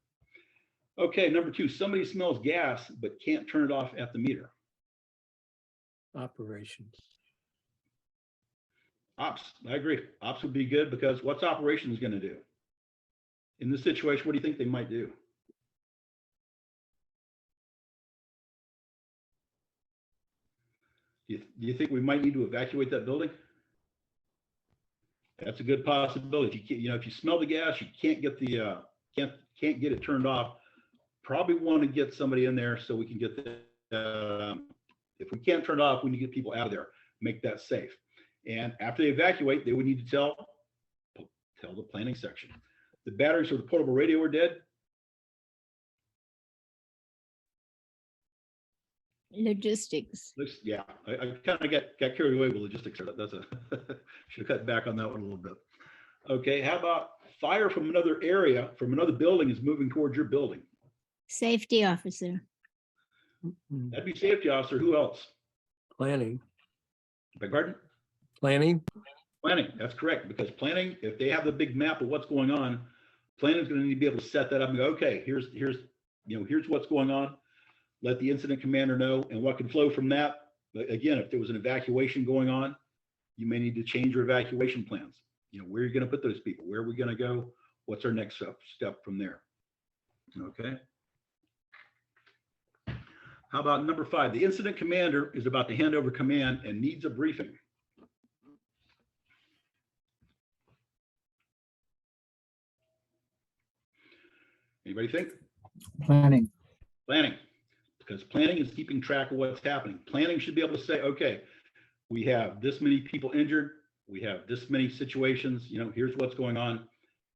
Speaker 2: Okay, number 2, somebody smells gas but can't turn it off at the meter.
Speaker 5: Operations.
Speaker 2: Ops, I agree. Ops would be good, because what's operations going to do? In this situation, what do you think they might do? Do you think we might need to evacuate that building? That's a good possibility. If you smell the gas, you can't get the can't get it turned off. Probably want to get somebody in there so we can get the. If we can't turn it off, we need to get people out of there. Make that safe. And after they evacuate, they would need to tell the planning section. The batteries for the portable radio are dead.
Speaker 1: Logistics.
Speaker 2: Yeah, I kind of got carried away with logistics. That's should have cut back on that one a little bit. Okay, how about fire from another area, from another building is moving towards your building?
Speaker 6: Safety officer.
Speaker 2: That'd be safety officer. Who else?
Speaker 5: Planning.
Speaker 2: Beg pardon?
Speaker 5: Planning.
Speaker 2: Planning, that's correct, because planning, if they have the big map of what's going on, planning is going to need to be able to set that up and go, okay, here's what's going on. Let the incident commander know, and what can flow from that. But again, if there was an evacuation going on, you may need to change your evacuation plans. Where you're going to put those people, where are we going to go, what's our next step from there? Okay. How about number 5? The incident commander is about to hand over command and needs a briefing. Anybody think?
Speaker 4: Planning.
Speaker 2: Planning, because planning is keeping track of what's happening. Planning should be able to say, okay, we have this many people injured. We have this many situations, here's what's going on.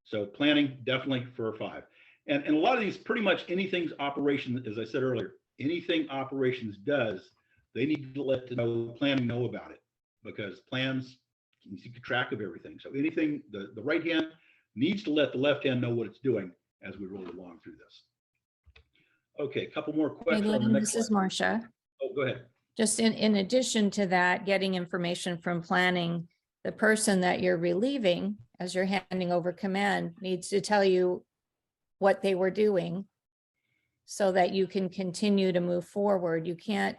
Speaker 2: So planning definitely for a 5. And a lot of these, pretty much anything's operation, as I said earlier, anything operations does, they need to let the planning know about it, because plans can keep track of everything. So anything, the right hand needs to let the left hand know what it's doing as we roll along through this. Okay, a couple more
Speaker 1: Hey,
Speaker 2: questions on the
Speaker 1: Lynn,
Speaker 2: next
Speaker 1: this is
Speaker 2: slide.
Speaker 1: Marcia.
Speaker 2: Oh, go ahead.
Speaker 1: Just in addition to that, getting information from planning, the person that you're relieving as you're handing over command needs to tell you what they were doing so that you can continue to move forward. You can't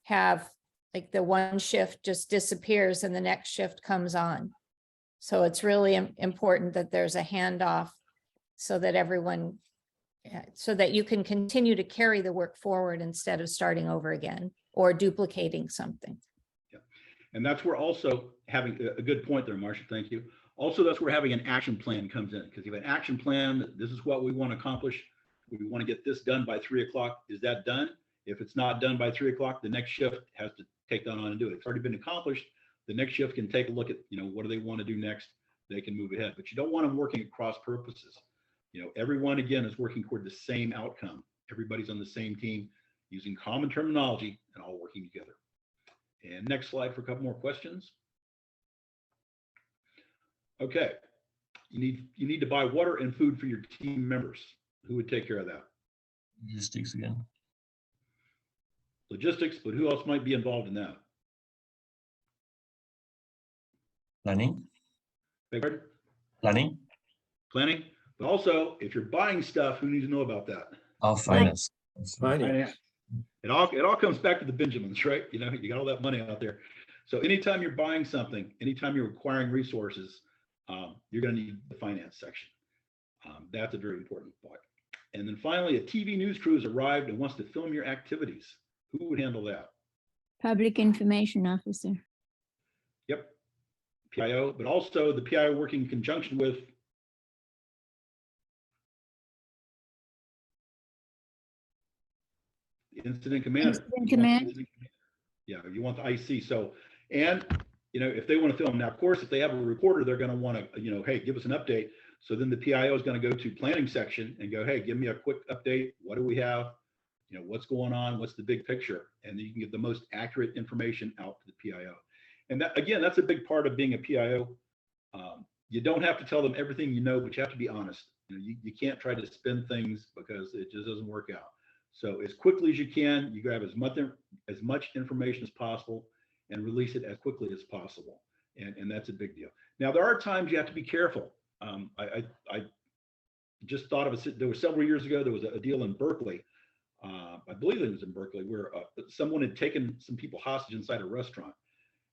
Speaker 1: have like the one shift just disappears and the next shift comes on. So it's really important that there's a handoff so that everyone, so that you can continue to carry the work forward instead of starting over again or duplicating something.
Speaker 2: And that's where also having a good point there, Marcia, thank you. Also, that's where having an action plan comes in, because you have an action plan, this is what we want to accomplish. We want to get this done by 3 o'clock. Is that done? If it's not done by 3 o'clock, the next shift has to take that on and do it. It's already been accomplished. The next shift can take a look at, what do they want to do next? They can move ahead, but you don't want them working at cross purposes. Everyone, again, is working toward the same outcome. Everybody's on the same team using common terminology and all working together. And next slide for a couple more questions. Okay, you need to buy water and food for your team members. Who would take care of that?
Speaker 5: Logistics again.
Speaker 2: Logistics, but who else might be involved in that?
Speaker 5: Planning.
Speaker 2: Beg pardon?
Speaker 5: Planning.
Speaker 2: Planning, but also if you're buying stuff, who needs to know about that?
Speaker 5: Our finance.
Speaker 4: Finance.
Speaker 2: It all comes back to the Benjamins, right? You got all that money out there. So anytime you're buying something, anytime you're acquiring resources, you're going to need the finance section. That's a very important part. And then finally, a TV news crew has arrived and wants to film your activities. Who would handle that?
Speaker 6: Public Information Officer.
Speaker 2: Yep, PIO, but also the PIO working in conjunction with the incident commander.
Speaker 6: Incident command.
Speaker 2: Yeah, you want the IC. So, and if they want to film now, of course, if they have a reporter, they're going to want to, hey, give us an update. So then the PIO is going to go to planning section and go, hey, give me a quick update. What do we have? What's going on? What's the big picture? And then you can get the most accurate information out to the PIO. And that, again, that's a big part of being a PIO. You don't have to tell them everything you know, but you have to be honest. You can't try to spin things because it just doesn't work out. So as quickly as you can, you grab as much information as possible and release it as quickly as possible. And that's a big deal. Now, there are times you have to be careful. I just thought of it. There was several years ago, there was a deal in Berkeley. I believe it was in Berkeley, where someone had taken some people hostage inside a restaurant.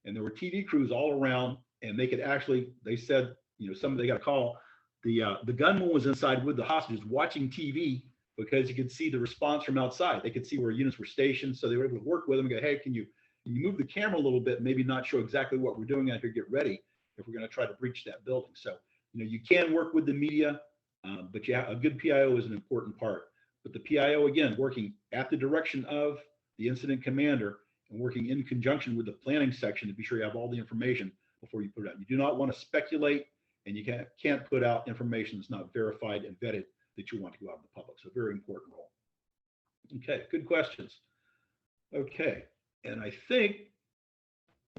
Speaker 2: And there were TV crews all around, and they could actually, they said, they got a call. The gunman was inside with the hostages watching TV because you could see the response from outside. They could see where units were stationed. So they were able to work with them and go, hey, can you move the camera a little bit, maybe not show exactly what we're doing out here, get ready if we're going to try to breach that building. So, you can work with the media, but a good PIO is an important part. But the PIO, again, working at the direction of the incident commander and working in conjunction with the planning section to be sure you have all the information before you put it out. You do not want to speculate, and you can't put out information that's not verified and vetted that you want to go out in the public. So very important role. Okay, good questions. Okay, and I think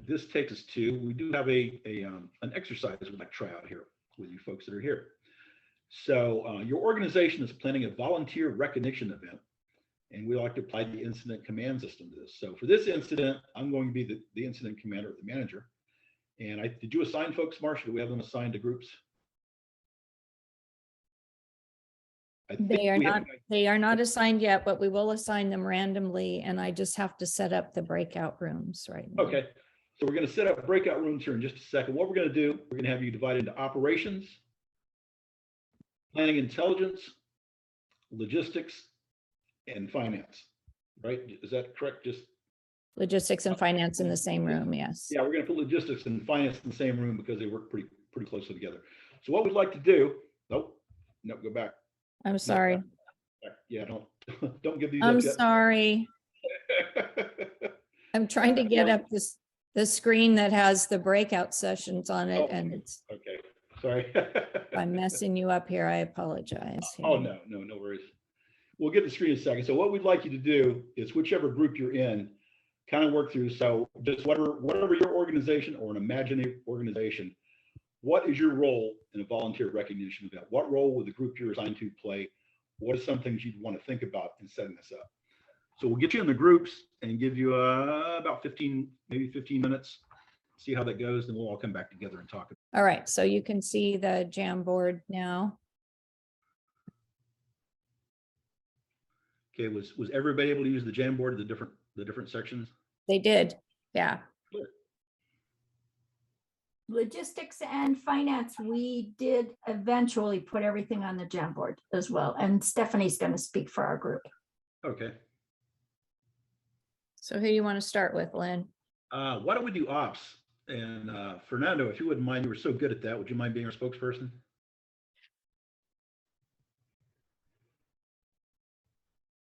Speaker 2: this takes us to, we do have an exercise we'd like to try out here with you folks that are here. So your organization is planning a volunteer recognition event, and we like to apply the incident command system to this. So for this incident, I'm going to be the incident commander or the manager. And did you assign folks, Marcia? Do we have them assigned to groups?
Speaker 1: They are not assigned yet, but we will assign them randomly, and I just have to set up the breakout rooms right now.
Speaker 2: Okay, so we're going to set up breakout rooms here in just a second. What we're going to do, we're going to have you divide into operations, planning intelligence, logistics, and finance, right? Is that correct? Just,
Speaker 1: Logistics and finance in the same room, yes.
Speaker 2: yeah, we're gonna put logistics and finance in the same room because they work pretty closely together. So what we'd like to do, nope, no, go back.
Speaker 1: I'm sorry.
Speaker 2: Yeah, don't, don't give these
Speaker 1: I'm
Speaker 2: up yet.
Speaker 1: sorry. I'm trying to get up the screen that has the breakout sessions on it,
Speaker 2: Oh.
Speaker 1: and it's,
Speaker 2: Okay, sorry.
Speaker 1: if I'm messing you up here, I apologize.
Speaker 2: Oh,
Speaker 1: here.
Speaker 2: no worries. We'll get the screen in a second. So what we'd like you to do is whichever group you're in, kind of work through. So just whatever your organization or an imaginary organization, what is your role in a volunteer recognition event? What role would the group you're assigned to play? What are some things you'd want to think about in setting this up? So we'll get you in the groups and give you about 15 minutes, see how that goes, then we'll all come back together and talk.
Speaker 1: All right, so you can see the Jamboard now.
Speaker 2: Okay, was everybody able to use the Jamboard, the different sections?
Speaker 1: They did, yeah.
Speaker 3: Logistics and finance, we did eventually put everything on the Jamboard as well. And Stephanie's going to speak for our group.
Speaker 2: Okay.
Speaker 1: So who do you want to start with, Lynn?
Speaker 2: Why don't we do ops? And Fernando, if you wouldn't mind, you were so good at that. Would you mind being our spokesperson?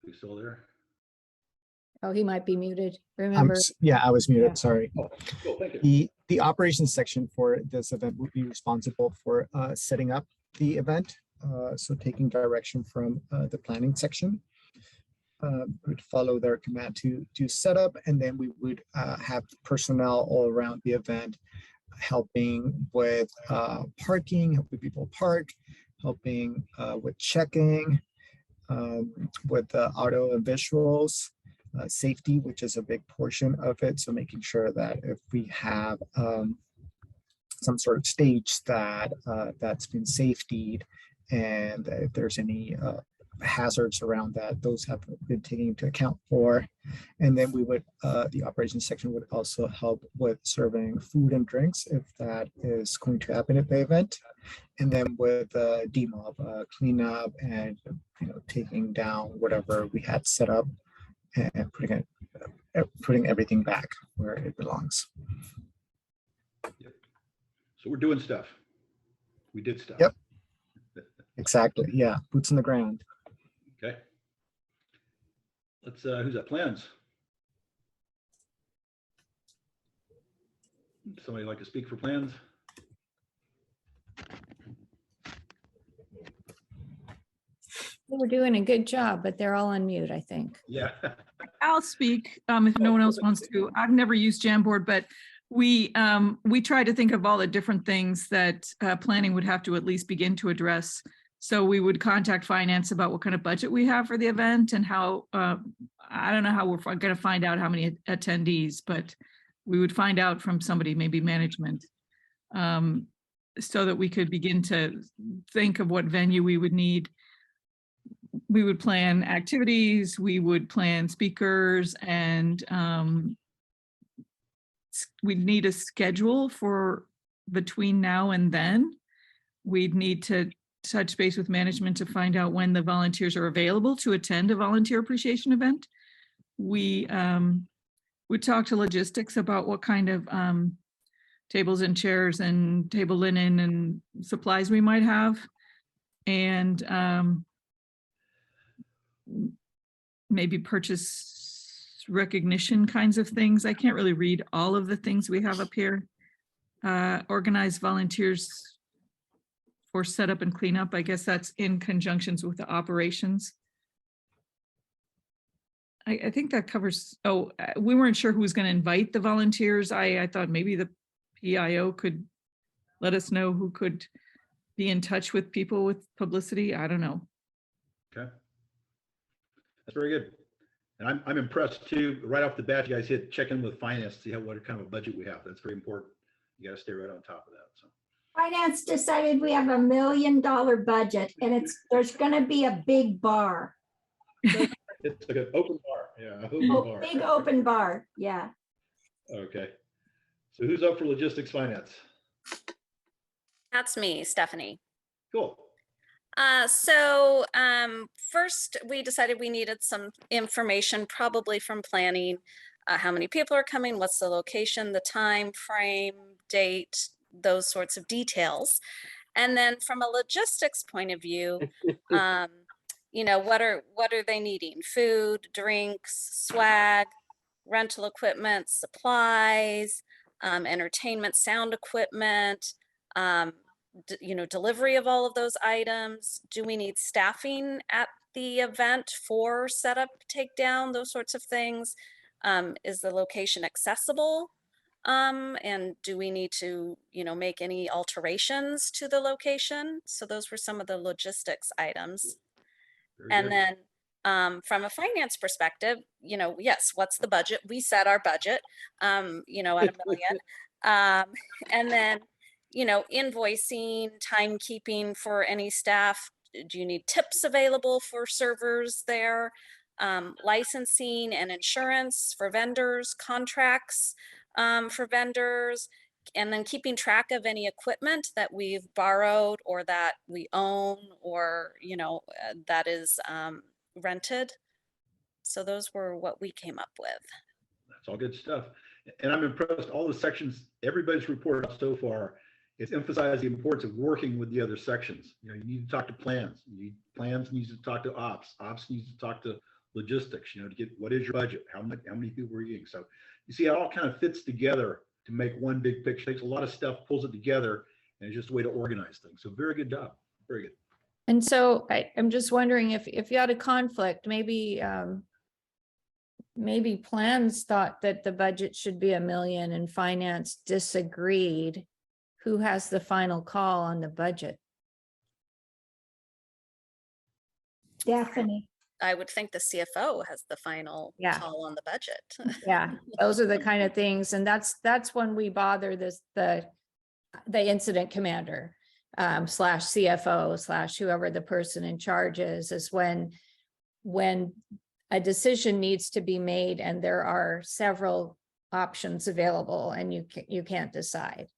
Speaker 2: Are you still there?
Speaker 1: Oh, he might be muted, remember?
Speaker 4: Yeah, I was
Speaker 1: Yeah.
Speaker 4: muted, sorry.
Speaker 2: Oh, cool, thank you.
Speaker 4: The operations section for this event would be responsible for setting up the event. So taking direction from the planning section. Would follow their command to set up, and then we would have personnel all around the event helping with parking, helping people park, helping with checking, with the audio and visuals, safety, which is a big portion of it. So making sure that if we have some sort of stage that that's been safetied, and if there's any hazards around that, those have been taken into account for. And then we would, the operations section would also help with serving food and drinks if that is going to happen at the event. And then with DMOB, cleanup and, taking down whatever we had set up and putting everything back where it belongs.
Speaker 2: So we're doing stuff. We did stuff.
Speaker 4: Yep. Exactly. Yeah. Boots on the ground.
Speaker 2: Okay. Let's, who's that? Plans? Somebody like to speak for plans?
Speaker 1: We're doing a good job, but they're all on mute, I think.
Speaker 2: Yeah.
Speaker 7: I'll speak if no one else wants to. I've never used Jamboard, but we try to think of all the different things that planning would have to at least begin to address. So we would contact finance about what kind of budget we have for the event and how, I don't know how we're going to find out how many attendees, but we would find out from somebody, maybe management, so that we could begin to think of what venue we would need. We would plan activities, we would plan speakers, and we'd need a schedule for between now and then. We'd need to touch base with management to find out when the volunteers are available to attend a volunteer appreciation event. We would talk to logistics about what kind of tables and chairs and table linen and supplies we might have. And maybe purchase recognition kinds of things. I can't really read all of the things we have up here. Organize volunteers for setup and cleanup. I guess that's in conjunctions with the operations. I think that covers, we weren't sure who was going to invite the volunteers. I thought maybe the PIO could let us know who could be in touch with people with publicity. I don't know.
Speaker 2: Okay. That's very good. And I'm impressed too. Right off the bat, you guys hit check in with finance, see what kind of a budget we have. That's very important. You got to stay right on top of that. So
Speaker 3: Finance decided we have $1 million budget and there's going to be a big bar.
Speaker 2: it's like an open bar. Yeah, open bar.
Speaker 3: Big open bar. Yeah.
Speaker 2: Okay. So who's up for logistics finance?
Speaker 8: That's me, Stephanie.
Speaker 2: Cool.
Speaker 1: First, we decided we needed some information, probably from planning. How many people are coming, what's the location, the time frame, date, those sorts of details. And then from a logistics point of view, what are they needing? Food, drinks, swag, rental equipment, supplies, entertainment, sound equipment, delivery of all of those items. Do we need staffing at the event for setup, takedown, those sorts of things? Is the location accessible? And do we need to, make any alterations to the location? So those were some of the logistics items.
Speaker 2: Very
Speaker 1: And
Speaker 2: good.
Speaker 1: then from a finance perspective, yes, what's the budget? We set our budget, at $1 million. And then, invoicing, timekeeping for any staff. Do you need tips available for servers there? Licensing and insurance for vendors, contracts for vendors, and then keeping track of any equipment that we've borrowed or that we own or, that is rented. So those were what we came up with.
Speaker 2: That's all good stuff. And I'm impressed, all the sections, everybody's reported so far, it's emphasized the importance of working with the other sections. You need to talk to plans. Plans needs to talk to ops. Ops needs to talk to logistics, to get, what is your budget? How many people are you eating? So you see, it all kind of fits together to make one big picture. Takes a lot of stuff, pulls it together, and it's just a way to organize things. So very good job. Very good.
Speaker 1: And so I'm just wondering if you had a conflict, maybe plans thought that the budget should be $1 million and finance disagreed. Who has the final call on the budget?
Speaker 3: Stephanie.
Speaker 1: I would think the CFO has the final
Speaker 6: Yeah.
Speaker 1: call on the budget.
Speaker 6: Yeah, those are the kind of things, and that's when we bother the incident commander / CFO / whoever the person in charge is when a decision needs to be made and there are several options available and you can't decide.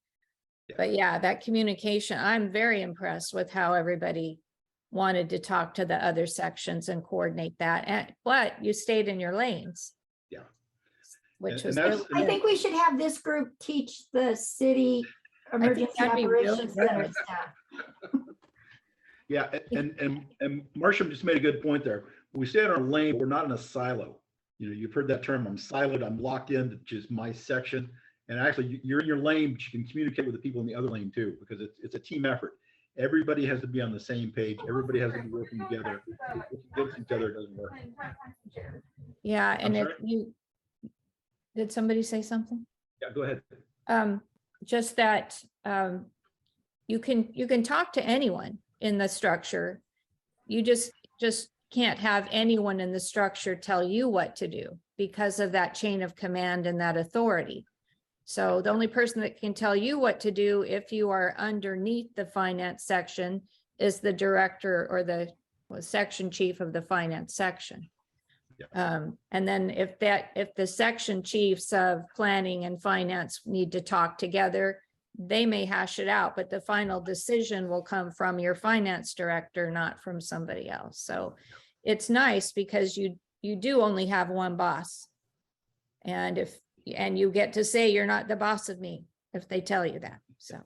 Speaker 6: But yeah, that communication, I'm very impressed with how everybody wanted to talk to the other sections and coordinate that. But you stayed in your lanes.
Speaker 2: Yeah.
Speaker 1: Which
Speaker 2: And
Speaker 1: was
Speaker 2: that's-
Speaker 1: really
Speaker 3: I think we should have this group teach the city emergency
Speaker 1: that'd be really
Speaker 3: operations
Speaker 1: good.
Speaker 3: center staff.
Speaker 2: Yeah, and Marshall just made a good point there. When we stay in our lane, we're not in a silo. You've heard that term, I'm siloed, I'm locked in to just my section. And actually, you're in your lane, but you can communicate with the people in the other lane too, because it's a team effort. Everybody has to be on the same page. Everybody has to be working together. Against each other, it doesn't work.
Speaker 1: Yeah, and if
Speaker 2: sorry?
Speaker 1: you, did somebody say something?
Speaker 2: Yeah, go ahead.
Speaker 1: Just that you can talk to anyone in the structure. You just can't have anyone in the structure tell you what to do because of that chain of command and that authority. So the only person that can tell you what to do if you are underneath the finance section is the director or the section chief of the finance section.
Speaker 2: Yeah.
Speaker 1: And then if the section chiefs of planning and finance need to talk together, they may hash it out, but the final decision will come from your finance director, not from somebody else. So it's nice because you do only have one boss. And you get to say you're not the boss of me if they tell you that. So.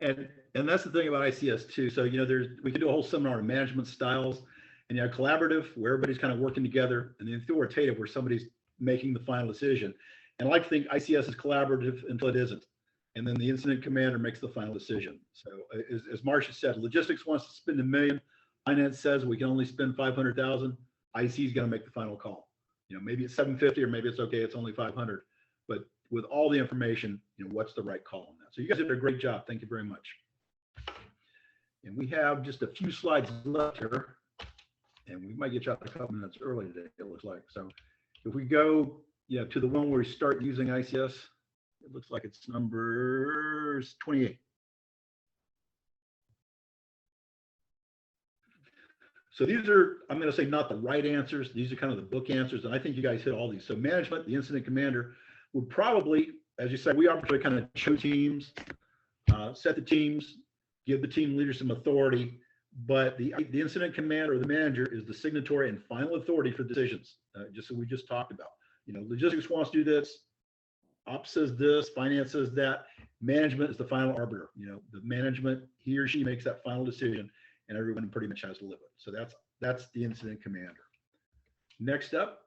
Speaker 2: And that's the thing about ICS too. So, we can do a whole seminar on management styles, and collaborative where everybody's kind of working together, and then authoritative where somebody's making the final decision. And I like to think ICS is collaborative until it isn't. And then the incident commander makes the final decision. So as Marcia said, logistics wants to spend $1 million. Finance says we can only spend 500,000. IC is going to make the final call. Maybe it's 750 or maybe it's okay, it's only 500. But with all the information, what's the right call on that? So you guys did a great job. Thank you very much. And we have just a few slides left here, and we might get you out a couple minutes early today, it looks like. So if we go to the one where we start using ICS, it looks like it's number 28. So these are, I'm going to say, not the right answers. These are kind of the book answers. And I think you guys hit all these. So management, the incident commander would probably, as you said, we operate kind of show teams, set the teams, give the team leaders some authority. but the incident commander or the manager is the signatory and final authority for decisions, just so we just talked about. Logistics wants to do this, ops says this, finance says that, management is the final arbiter. The management, he or she makes that final decision, and everyone pretty much has to live with it. So that's the incident commander. Next up,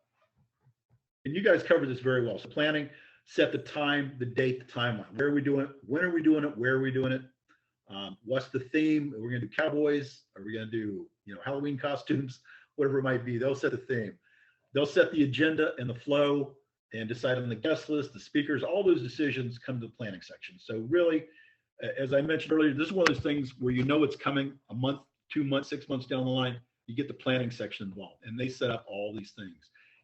Speaker 2: and you guys covered this very well. So planning, set the time, the date, the timeline. Where are we doing it? When are we doing it? Where are we doing it? What's the theme? Are we going to do cowboys? Are we going to do, Halloween costumes? Whatever it might be, they'll set the theme. They'll set the agenda and the flow and decide on the guest list, the speakers, all those decisions come to the planning section. So really, as I mentioned earlier, this is one of those things where it's coming a month, 2 months, 6 months down the line, you get the planning section involved and they set up all these things.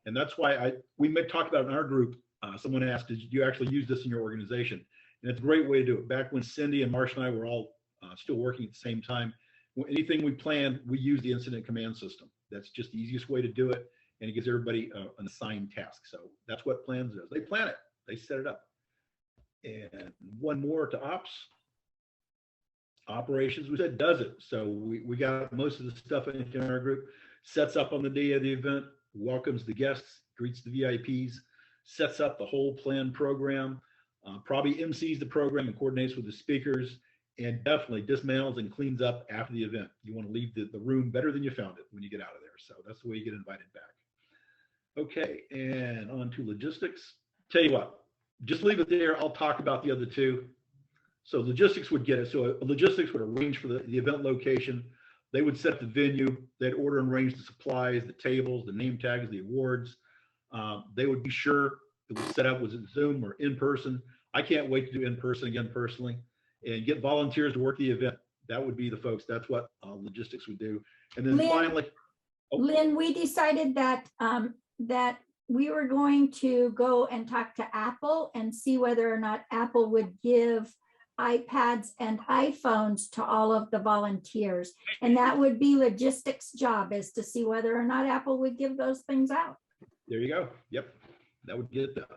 Speaker 2: And that's why we may talk about it in our group. Someone asked, did you actually use this in your organization? And it's a great way to do it. Back when Cindy and Marcia and I were all still working at the same time, anything we planned, we use the incident command system. That's just the easiest way to do it. And it gives everybody an assigned task. So that's what plans does. They plan it, they set it up. And one more to ops. Operations, we said, does it. So we got most of the stuff in our group, sets up on the day of the event, welcomes the guests, greets the VIPs, sets up the whole planned program, probably MCs the program and coordinates with the speakers, and definitely dismantles and cleans up after the event. You want to leave the room better than you found it when you get out of there. So that's the way you get invited back. Okay, and on to logistics. Tell you what, just leave it there. I'll talk about the other two. So logistics would get it. So logistics would arrange for the event location. They would set the venue. They'd order and arrange the supplies, the tables, the name tags, the awards. They would be sure it was set up, was it Zoom or in person. I can't wait to do in person again personally, and get volunteers to work the event. That would be the folks. That's what logistics would do. And then finally,
Speaker 3: Lynn, we decided that that we were going to go and talk to Apple and see whether or not Apple would give iPads and iPhones to all of the volunteers. And that would be logistics job, is to see whether or not Apple would give those things out.
Speaker 2: There you go. Yep, that would get that.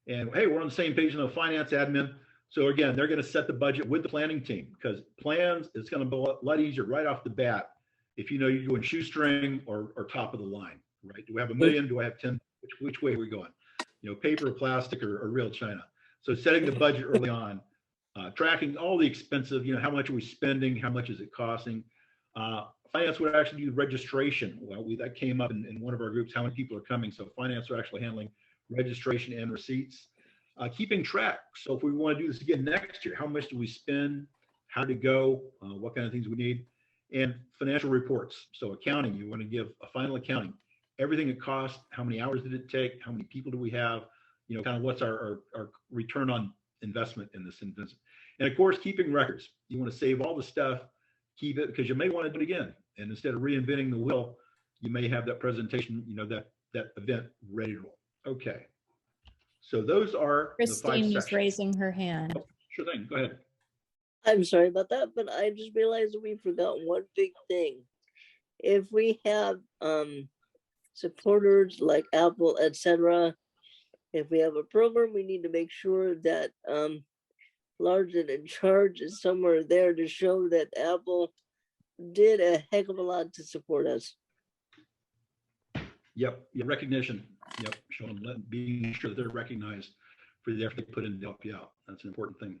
Speaker 2: And hey, we're on the same page in the finance admin. So again, they're going to set the budget with the planning team, because plans is going to be a lot easier right off the bat if you know you're doing shoestring or top of the line, right? Do we have $1 million? Do I have 10? Which way are we going? Paper, plastic, or real China? So setting the budget early on, tracking all the expensive, how much are we spending? How much is it costing? Finance would actually do registration. Well, that came up in one of our groups, how many people are coming. So finance are actually handling registration and receipts. Keeping track. So if we want to do this again next year, how much do we spend? How to go? What kind of things we need? And financial reports. So accounting, you want to give a final accounting. Everything it costs, how many hours did it take? How many people do we have? Kind of what's our return on investment in this investment. And of course, keeping records. You want to save all the stuff, keep it, because you may want to do it again. And instead of reinventing the wheel, you may have that presentation, that event ready to roll. Okay. So those are the 5
Speaker 1: Christine is
Speaker 2: sections.
Speaker 1: raising her hand.
Speaker 2: Oh, sure thing. Go ahead.
Speaker 8: I'm sorry about that, but I just realized we forgot one big thing. If we have supporters like Apple, etc., if we have a program, we need to make sure that Larson in charge is somewhere there to show that Apple did a heck of a lot to support us.
Speaker 2: Yep. Recognition. Yep. Being sure that they're recognized for the effort they put in to help you out. That's an important thing.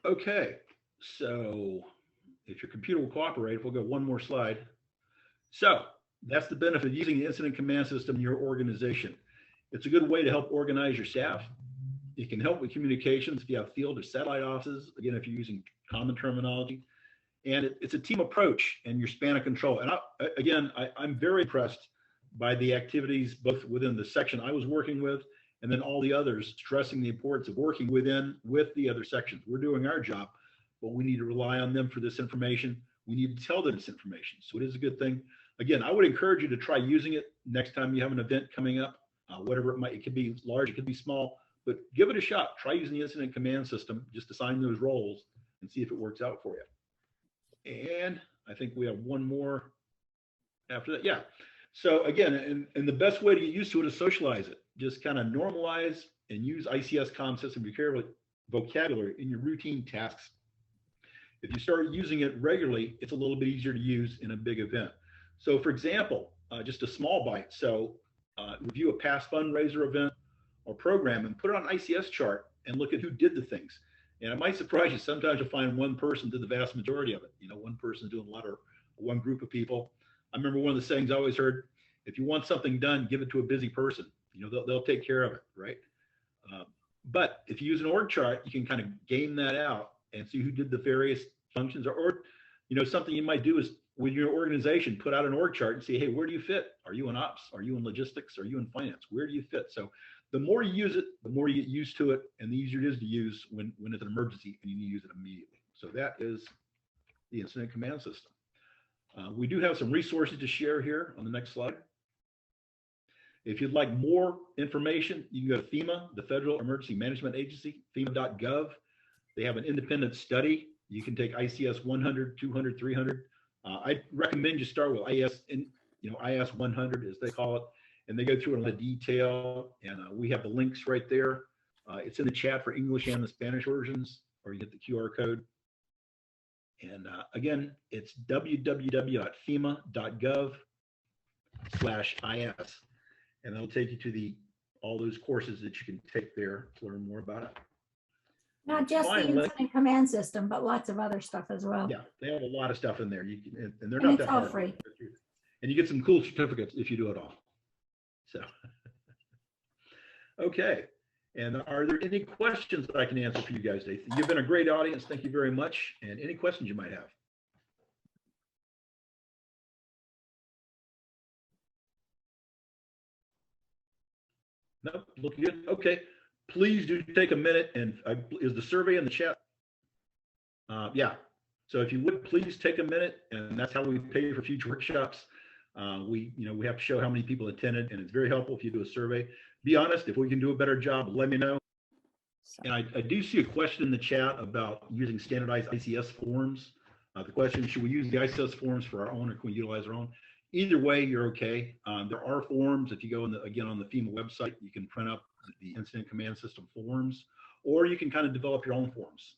Speaker 2: Okay. So if your computer will cooperate, we'll go one more slide. So that's the benefit of using the incident command system in your organization. It's a good way to help organize your staff. It can help with communications if you have field or satellite offices. Again, if you're using common terminology. And it's a team approach and your span of control. And I'm very impressed by the activities, both within the section I was working with, and then all the others, stressing the importance of working with the other sections. We're doing our job, but we need to rely on them for this information. We need to tell them this information. So it is a good thing. Again, I would encourage you to try using it next time you have an event coming up, whatever it might, it could be large, it could be small, but give it a shot. Try using the incident command system, just assign those roles and see if it works out for you. And I think we have one more after that. Yeah. So again, and the best way to get used to it is socialize it. Just kind of normalize and use ICS comm system vocabulary in your routine tasks. If you start using it regularly, it's a little bit easier to use in a big event. So for example, just a small bite. So review a past fundraiser event or program and put it on an ICS chart and look at who did the things. And it might surprise you. Sometimes you'll find one person did the vast majority of it. You know, one person's doing a lot, or one group of people. I remember one of the sayings I always heard: if you want something done, give it to a busy person. You know, they'll take care of it, right? But if you use an org chart, you can kind of game that out and see who did the various functions. Or you know, something you might do is with your organization, put out an org chart and see, hey, where do you fit? Are you in ops? Are you in logistics? Are you in finance? Where do you fit? So the more you use it, the more you get used to it, and the easier it is to use when it's an emergency and you need to use it immediately. So that is the incident command system. We do have some resources to share here on the next slide. If you'd like more information, you can go to FEMA, the Federal Emergency Management Agency, FEMA.gov. They have an independent study. You can take ICS 100, 200, 300. I recommend you start with IS 100, as they call it, and they go through it in a lot of detail. And we have the links right there. It's in the chat for English and the Spanish versions, or you get the QR code. And again, it's www.fema.gov/IS. And that'll take you to all those courses that you can take there to learn more about it.
Speaker 3: Not just the
Speaker 2: Finally-
Speaker 3: incident command system, but lots of other stuff as well.
Speaker 2: Yeah, they have a lot of stuff in there. You can, and they're
Speaker 3: And
Speaker 2: not
Speaker 3: it's
Speaker 2: that
Speaker 3: all
Speaker 2: hard.
Speaker 3: free.
Speaker 2: And you get some cool certificates if you do it all. So, okay. And are there any questions that I can answer for you guys today? You've been a great audience. Thank you very much. And any questions you might have? Nope, looking good. Okay. Please do take a minute and is the survey in the chat? Yeah. So if you would please take a minute, and that's how we pay for future workshops. We have to show how many people attended, and it's very helpful if you do a survey. Be honest, if we can do a better job, let me know. And I do see a question in the chat about using standardized ICS forms. The question is, should we use the ICS forms for our own, or can we utilize our own? Either way, you're okay. There are forms. If you go again on the FEMA website, you can print up the incident command system forms, or you can kind of develop your own forms.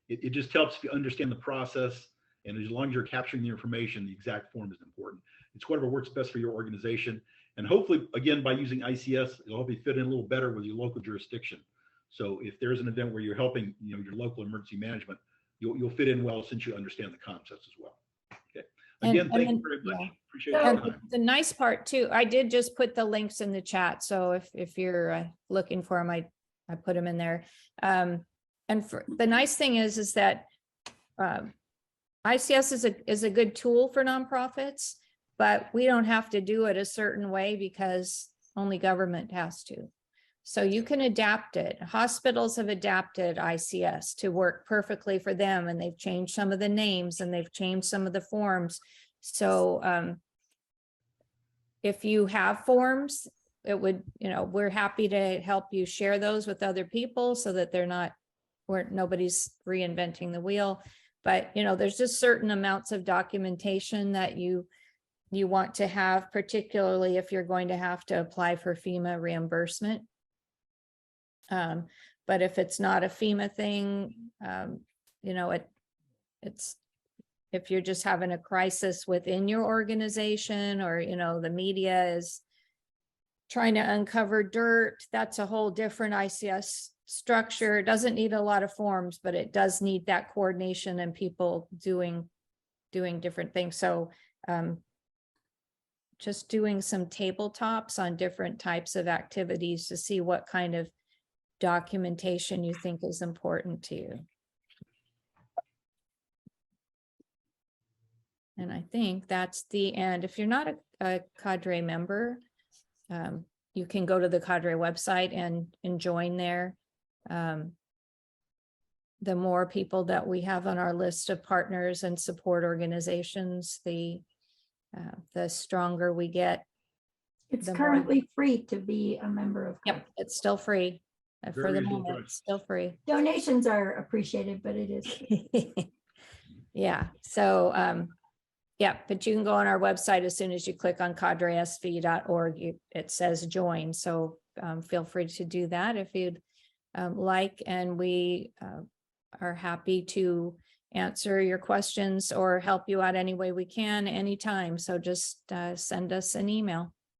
Speaker 2: It just helps if you understand the process, and as long as you're capturing the information, the exact form is important. It's whatever works best for your organization. And hopefully, again, by using ICS, it'll help you fit in a little better with your local jurisdiction. So if there's an event where you're helping, your local emergency management, you'll fit in well since you understand the concepts as well. Okay. Again, thank you very much.
Speaker 1: yeah.
Speaker 2: Appreciate your
Speaker 1: And
Speaker 2: time.
Speaker 1: the nice part too, I did just put the links in the chat. So if you're looking for them, I put them in there. And for the nice thing is that ICS is a good tool for nonprofits, but we don't have to do it a certain way because only government has to. So you can adapt it. Hospitals have adapted ICS to work perfectly for them, and they've changed some of the names and they've changed some of the forms. So if you have forms, it would, we're happy to help you share those with other people so that nobody's reinventing the wheel. But, there's just certain amounts of documentation that you want to have, particularly if you're going to have to apply for FEMA reimbursement. But if it's not a FEMA thing, it's if you're just having a crisis within your organization, or, the media is trying to uncover dirt, that's a whole different ICS structure. It doesn't need a lot of forms, but it does need that coordination and people doing different things. So just doing some tabletops on different types of activities to see what kind of documentation you think is important to you. And I think that's the end. If you're not a Cadre member, you can go to the Cadre website and join there. The more people that we have on our list of partners and support organizations, the stronger we get.
Speaker 3: It's
Speaker 1: The more-
Speaker 3: currently free to be a member of.
Speaker 1: Yep, it's still free. For
Speaker 2: Very
Speaker 1: the
Speaker 2: reasonable
Speaker 1: moment,
Speaker 2: price.
Speaker 1: it's still free.
Speaker 3: Donations are appreciated, but it is.
Speaker 1: Yeah, so yeah, but you can go on our website as soon as you click on cadresv.org, it says join. So feel free to do that if you'd like. And are happy to answer your questions or help you out any way we can anytime. So just send us an email.